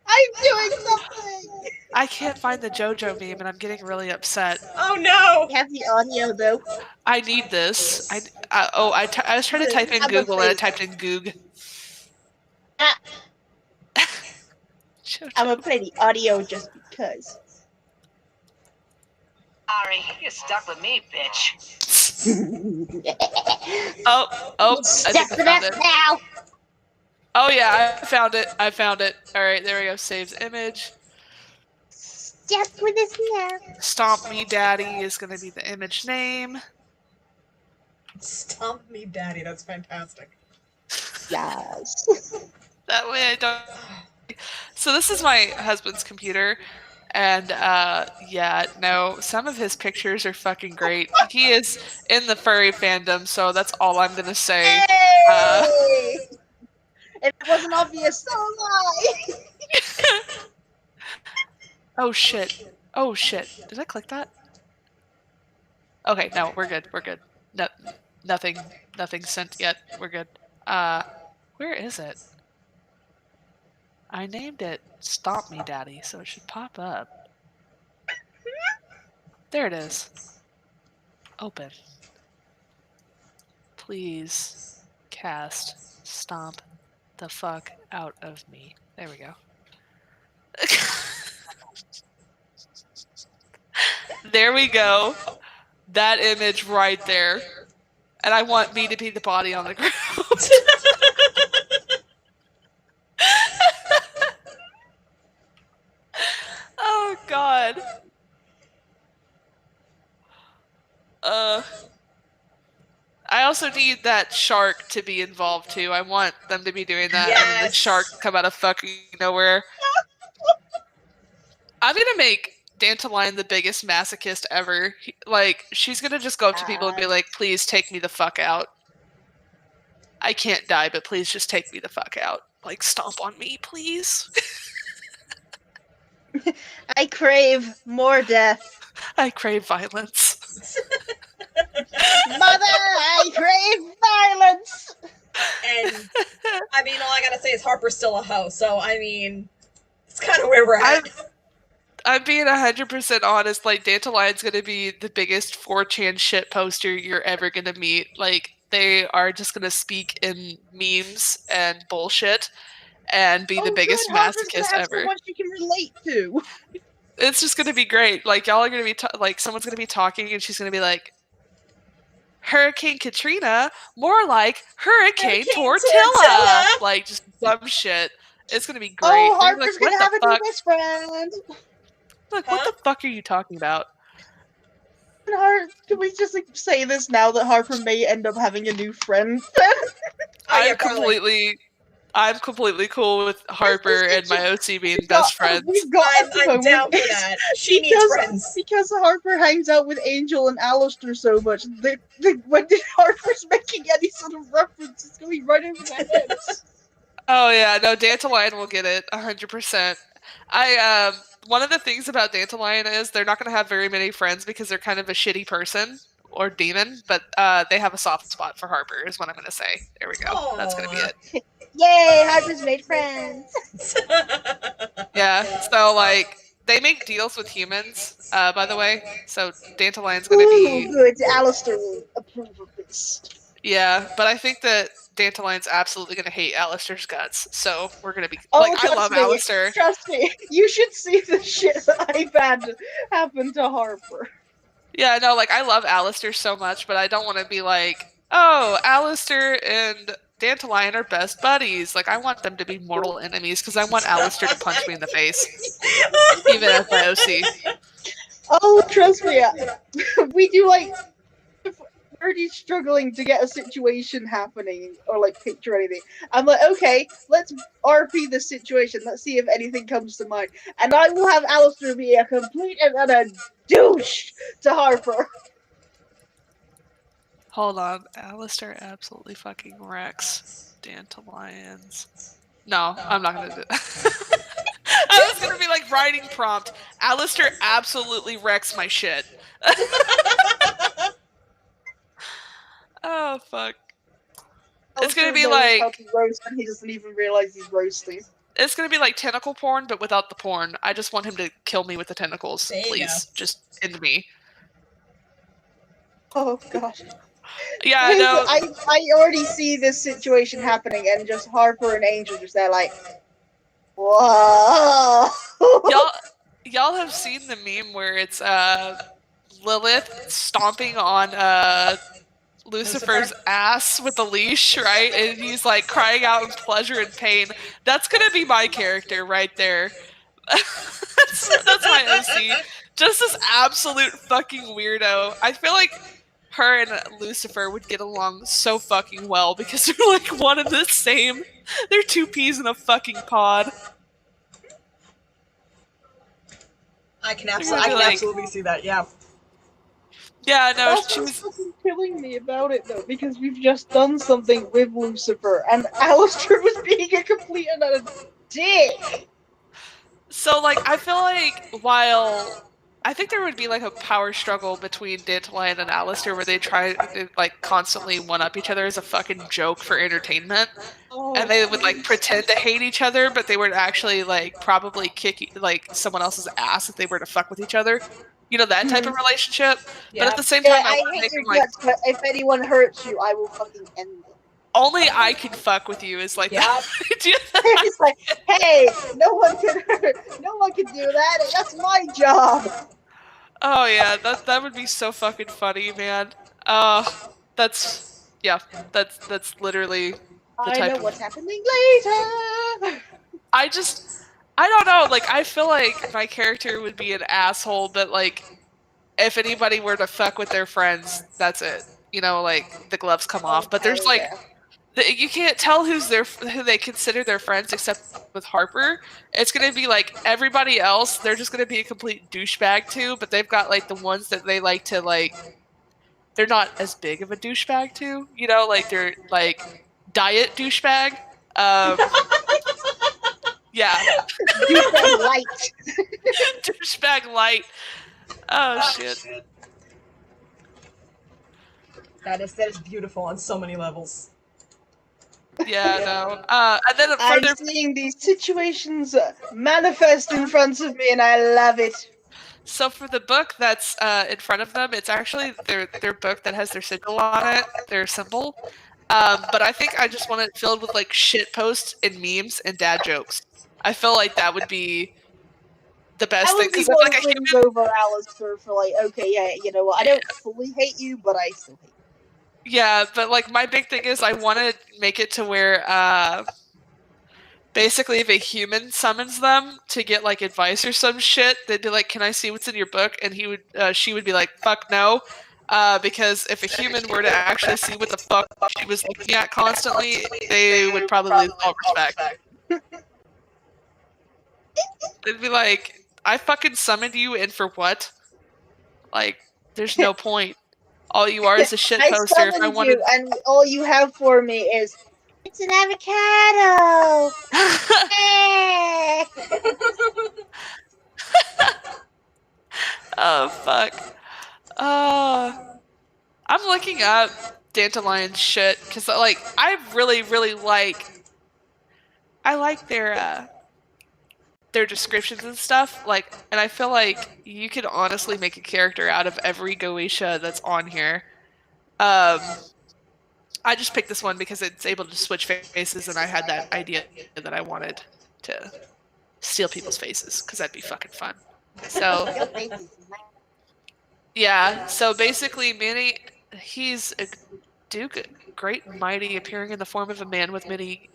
I'm doing something! I can't find the JoJo meme and I'm getting really upset. Oh no! I have the audio though. I need this. I was trying to type in Google and I typed in Goog. Ah. I'm gonna play the audio just because. Sorry, you're stuck with me, bitch. Oh, I think I found it. Now. Oh yeah, I found it. All right, there we go. Saves image. Step with us now. Stomp Me Daddy is going to be the image name. Stomp Me Daddy, that's fantastic. Yes. That way I don't... So this is my husband's computer, and yeah, no, some of his pictures are fucking great. He is in the furry fandom, so that's all I'm going to say. Hey! If it wasn't obvious, so am I! Oh shit. Oh shit. Did I click that? Okay, no, we're good. No, nothing sent yet. We're good. Where is it? I named it Stomp Me Daddy, so it should pop up. There it is. Open. Please cast Stomp the fuck out of me. There we go. There we go. That image right there. And I want me to be the body on the ground. Oh god. I also need that shark to be involved too. I want them to be doing that, and then the shark come out of fucking nowhere. I'm gonna make Dandelion the biggest masochist ever. Like, she's gonna just go up to people and be like, please take me the fuck out. I can't die, but please just take me the fuck out. Like, stomp on me, please. I crave more death. I crave violence. Mother, I crave violence! And I mean, all I gotta say is Harper's still a hoe, so I mean, it's kind of where we're at. I'm being 100% honest. Like, Dandelion's gonna be the biggest 4chan shit poster you're ever gonna meet. Like, they are just gonna speak in memes and bullshit and be the biggest masochist ever. Someone she can relate to. It's just gonna be great. Like, y'all are gonna be like, someone's gonna be talking and she's gonna be like, Hurricane Katrina, more like Hurricane Tortilla. Like, just dumb shit. It's gonna be great. Oh, Harper's like, gonna have a new best friend. Like, what the fuck are you talking about? Can we just say this now that Harper may end up having a new friend? I'm completely cool with Harper and my OC being best friends. I'm down for that. She needs friends. Because Harper hangs out with Angel and Alistair so much, when Harper's making any sort of reference, it's going right over their heads. Oh yeah, no, Dandelion will get it 100%. One of the things about Dandelion is they're not going to have very many friends because they're kind of a shitty person or demon, but they have a soft spot for Harper is what I'm going to say. There we go. Aww. That's going to be it. Yay, Harper's made friends. Yeah, so like they make deals with humans, by the way. So Dandelion's going to be good. Alistair will approve of this. Yeah, but I think that Dandelion's absolutely going to hate Alistair's guts, so we're going to be... I love Alistair. Trust me, you should see the shit that I've had happen to Harper. Yeah, no, like, I love Alistair so much, but I don't want to be like, oh, Alistair and Dandelion are best buddies. Like, I want them to be mortal enemies, because I want Alistair to punch me in the face. Even as my OC. Oh, trust me, we do, like... already struggling to get a situation happening or like picture anything. I'm like, okay, let's RP the situation. Let's see if anything comes to mind. And I will have Alistair be a complete and utter douche to Harper. Hold on. Alistair absolutely fucking wrecks Dandelions. No, I'm not gonna do that. I was gonna be like writing prompt. Alistair absolutely wrecks my shit. Oh fuck! It's gonna be like he doesn't even realize he's roasting. It's gonna be like tentacle porn, but without the porn. I just want him to kill me with the tentacles, please. Just end me. Oh gosh. Yeah, I know. I already see this situation happening, and just Harper and Angel just there like, whoa. Y'all have seen the meme where it's Lilith stomping on Lucifer's ass with a leash, right? And he's like crying out in pleasure and pain. That's gonna be my character right there. that's my OC. Just this absolute fucking weirdo. I feel like her and Lucifer would get along so fucking well because they're like one and the same. They're two peas in a fucking pod. I can absolutely see that, yeah. Yeah, no, she was fucking killing me about it though, because we've just done something with Lucifer, and Alistair was being a complete and utter dick. So, like, I feel like while I think there would be like a power struggle between Dandelion and Alistair, where they try to like constantly one-up each other as a fucking joke for entertainment, and they would like pretend to hate each other, but they would actually like probably kick like someone else's ass if they were to fuck with each other. You know, that type of relationship. Yeah. But at the same time, I hate your guts, but if anyone hurts you, I will fucking end them. Only I can fuck with you is like that. It's like, hey, no one can do that. That's my job. Oh yeah, that would be so fucking funny, man. That's literally the type I know what's happening later. I don't know, like, I feel like my character would be an asshole, but, like, if anybody were to fuck with their friends, that's it. You know, like, the gloves come off. But there's, like, you can't tell who they consider their friends except with Harper. It's gonna be, like, everybody else, they're just gonna be a complete douchebag, too, but they've got, like, the ones that they like to, like, they're not as big of a douchebag, too. You know, like, they're, like, diet douchebag. Yeah. Douchebag light. Douchebag light. Oh shit. That is beautiful on so many levels. Yeah, no. And then I'm further, seeing these situations manifest in front of me, and I love it. so for the book that's in front of them, it's actually their book that has their sigil on it, their symbol. But I think I just want it filled with like shit posts and memes and dad jokes. I feel like that would be the best I thing would be because it's like a wins human. over Alistair for like, okay, yeah, you know what? I don't fully hate you, but I still hate you. Yeah, but like my big thing is I want to make it to where basically if a human summons them to get like advice or some shit, they'd be like, "Can I see what's in your book?" And she would be like, "Fuck no," because if a human were to actually see what the fuck she was looking at constantly, they would probably lose all respect. They'd be like, "I fucking summoned you, and for what? Like, there's no point. All you are is a shit I poster. If I summoned wanted." you, and all you have for me is it's an avocado. Oh fuck. I'm looking up Dandelion shit because like I really like their descriptions and stuff. Like, and I feel like you could honestly make a character out of every Goetia that's on here. I just picked this one because it's able to switch faces, and I had that idea that I wanted to steal people's faces because that'd be fucking fun. So yeah, so basically, he's a duke, great and mighty, appearing in the form of a man with many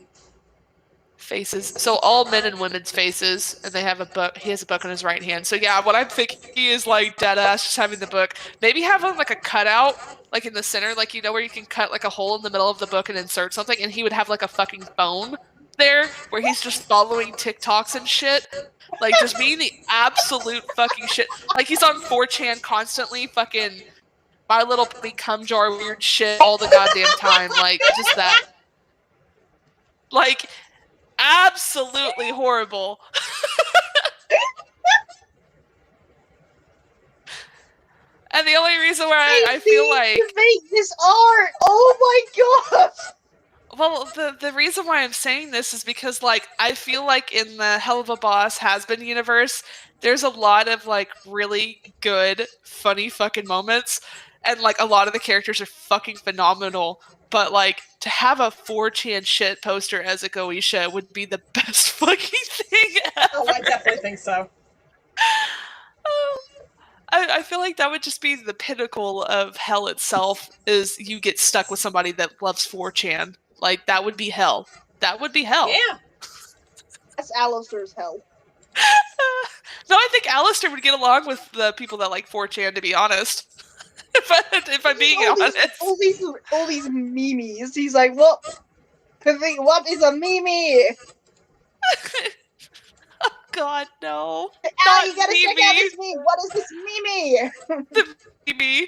faces. So all men and women's faces, and they have a book. He has a book on his right hand. So yeah, what I'm thinking is like dead ass, just having the book. Maybe have like a cutout, like in the center, like you know where you can cut like a hole in the middle of the book and insert something, and he would have like a fucking phone there where he's just following TikToks and shit. Like just being the absolute fucking shit. Like he's on 4chan constantly, fucking My Little Pony cum jar weird shit all the goddamn time. Like just that. Like absolutely horrible. And the only reason why I feel like to make this art. Oh my god. well, the reason why I'm saying this is because like I feel like in the Helluva Hazbeans universe, there's a lot of like really good, funny fucking moments, and like a lot of the characters are fucking phenomenal. But like to have a 4chan shit poster as a Goetia would be the best fucking thing ever. Oh, I definitely think so. I feel like that would just be the pinnacle of hell itself, is you get stuck with somebody that loves 4chan. Like, that would be hell. That would be hell. Yeah. That's Alistair's hell. No, I think Alistair would get along with the people that like 4chan, to be honest. if I'm being honest. All these memes. He's like, what is a meme? Oh God, no. You gotta check out this meme. What is this meme? The meme.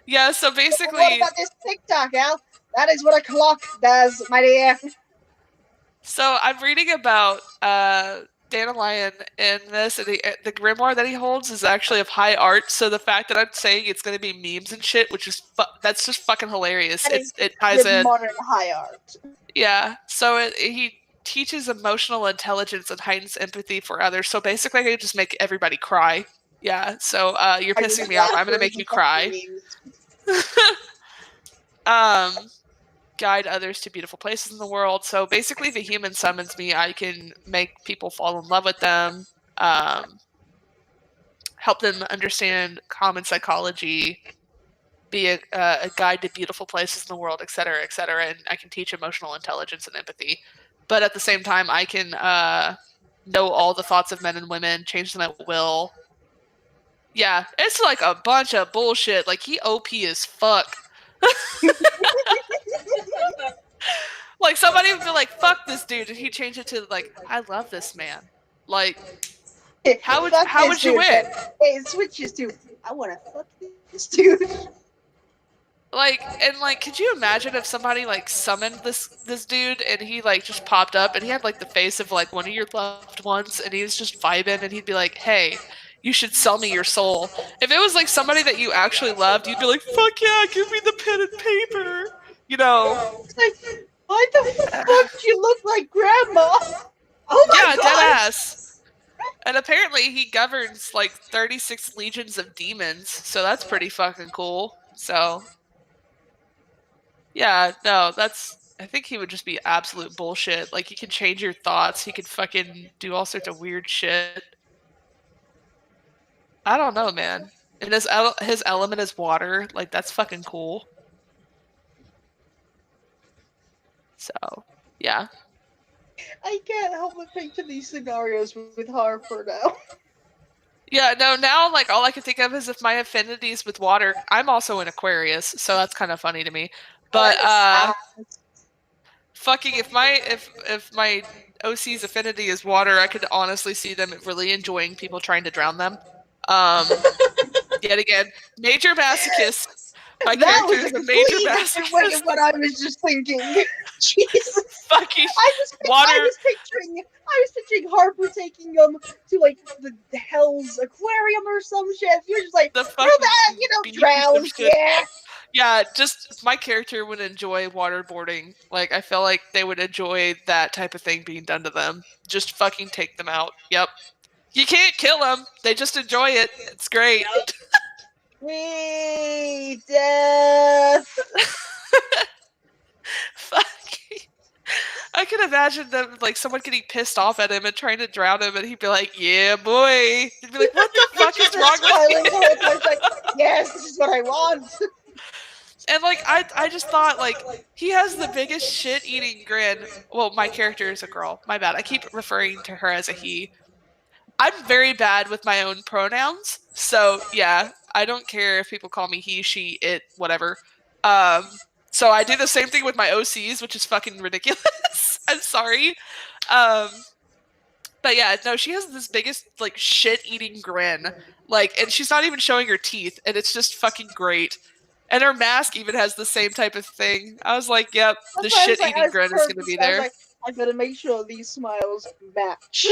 Yeah, so basically. What about this TikTok, Al? That is what a clock does, my dear. So I'm reading about Dandelion in this, and the grimoire that he holds is actually of high art. So the fact that I'm saying it's going to be memes and shit, which is that's just fucking hilarious. It ties in modern high art. Yeah. So he teaches emotional intelligence and heightens empathy for others. So basically, I just make everybody cry. Yeah. So you're pissing me off. I'm going to make you cry. Guide others to beautiful places in the world. So basically, if a human summons me, I can make people fall in love with them, help them understand common psychology, be a guide to beautiful places in the world, etc., etc., and I can teach emotional intelligence and empathy. But at the same time, I can know all the thoughts of men and women, change them at will. Yeah, it's like a bunch of bullshit. Like, he OP as fuck. Like, somebody would be like, fuck this dude, and he changed it to, like, I love this man. Like, how would you win? It switches to, I want to fuck this dude. Like, and like, could you imagine if somebody like summoned this dude and he like just popped up and he had like the face of like one of your loved ones and he was just vibing and he'd be like, hey, you should sell me your soul. If it was like somebody that you actually loved, you'd be like, fuck yeah, give me the pen and paper. You know. It's like, why the fuck do you look like grandma? Oh my Yeah, god! dead ass. And apparently he governs like 36 legions of demons, so that's pretty fucking cool. So yeah, no, I think he would just be absolute bullshit. Like, he could change your thoughts, he could fucking do all sorts of weird shit. I don't know, man. And his element is water, like, that's fucking cool. So, yeah. I can't help but picture these scenarios with Harper now. Yeah, no, now, like, all I can think of is if my affinity is with water. I'm also an Aquarius, so that's kind of funny to me. But, fucking, if my OC's affinity is water, I could honestly see them really enjoying people trying to drown them. Yet again, major masochist. My That character was is a a major completely different way of masochist. what I was just thinking. Jesus. Fucking I was picturing Harper taking them to like the Hell's Aquarium or some shit. You're just like, the well, that, beach or drown, some shit. yeah. Yeah, just my character would enjoy waterboarding. Like, I feel like they would enjoy that type of thing being done to them. Just fucking take them out. Yep. You can't kill them. They just enjoy it. It's great. Me, death. Fucking. I can imagine them, like, someone getting pissed off at him and trying to drown him, and he'd be like, "Yeah, boy." He'd be like, "What the fuck is wrong with you?" Like, yes, this is what I want. And, like, I just thought, like, he has the biggest shit-eating grin. Well, my character is a girl. My bad. I keep referring to her as a he. I'm very bad with my own pronouns, so yeah, I don't care if people call me he, she, it, whatever. So I do the same thing with my OCs, which is fucking ridiculous. I'm sorry. But yeah, no, she has this biggest, like, shit-eating grin. Like, and she's not even showing her teeth, and it's just fucking great. And her mask even has the same type of thing. I was like, yep, the shit-eating grin is gonna be there. I gotta make sure these smiles match.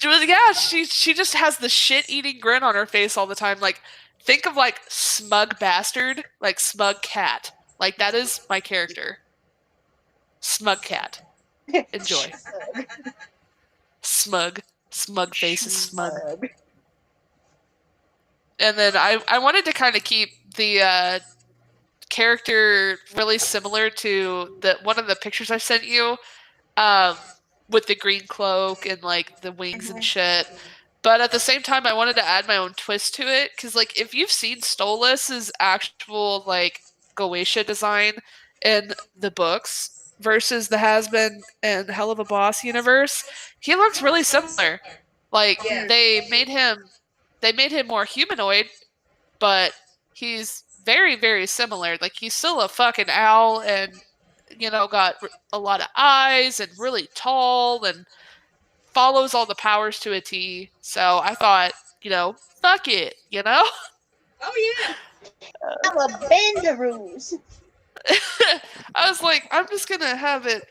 Yeah, she just has the shit-eating grin on her face all the time. Like, think of, like, smug bastard, like smug cat. Like, that is my character. Smug cat. Enjoy. Smug face is smug. And then I wanted to kind of keep the character really similar to one of the pictures I sent you. With the green cloak and, like, the wings and shit. But at the same time, I wanted to add my own twist to it, because, like, if you've seen Stolas's actual, like, Goetia design in the books versus the Hazbin and Helluva Boss universe, he looks really similar. Like, they made him more humanoid, but he's very, very similar. Like, he's still a fucking owl and, got a lot of eyes and really tall and follows all the powers to a T. So I thought, fuck it, Oh yeah. I'm a bend the rules. I was like, I'm just gonna have it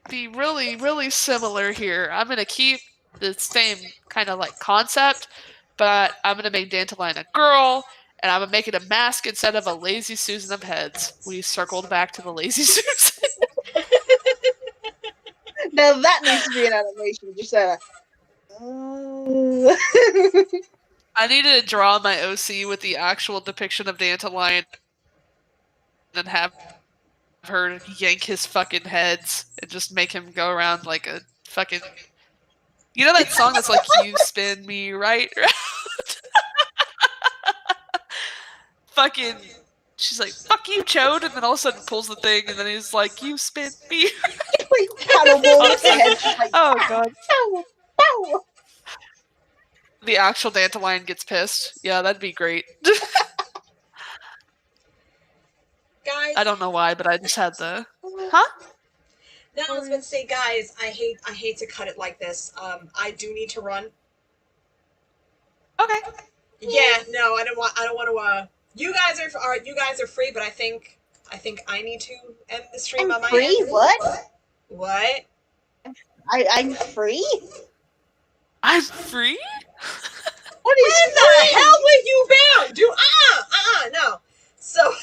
be really, really similar here. I'm gonna keep the same kind of, like, concept, but I'm gonna make Dandelion a girl, and I'm gonna make it a mask instead of a lazy Susan of heads. We circled back to the lazy Susan. Now that needs to be an animation. Just I needed to draw my OC with the actual depiction of Dandelion and have her yank his fucking heads and just make him go around like a fucking... You know that song that's like, you spin me right around? Fucking... She's like, fuck you, Chode, and then all of a sudden pulls the thing, and then he's like, you spin me. Oh, God. The actual Dandelion gets pissed. Yeah, that'd be great. Guys. I don't know why, but I just had the... Huh? No, I was going to say, guys, I hate to cut it like this. I do need to run. Okay. Yeah, no, I don't want to, you guys are free, but I think I need to end the stream on my free? end. What? What? I'm free? I'm free? What is When the hell were you bound? Do no. So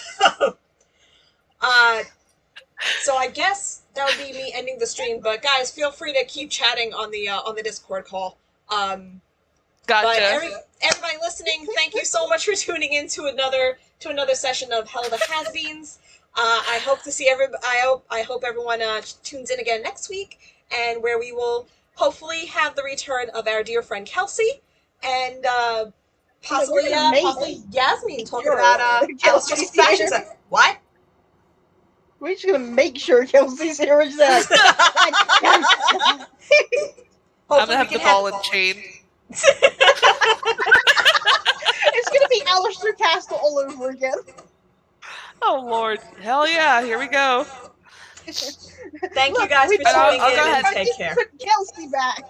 so I guess that would be me ending the stream. But guys, feel free to keep chatting on the Discord call. Gotcha. But everybody listening, thank you so much for tuning in to another session of Helluva Hazbeans. I hope to see I hope everyone tunes in again next week, and where we will hopefully have the return of our dear friend Kelsey, and possibly Yasmin talking about Kelsey's fashion set. What? We're just gonna make sure Kelsey's here. I'm gonna have the ball and chain. It's gonna be Alistair Castle all over again. Oh Lord, hell yeah! Here we go. Thank you guys for tuning in, and take care. Put Kelsey back.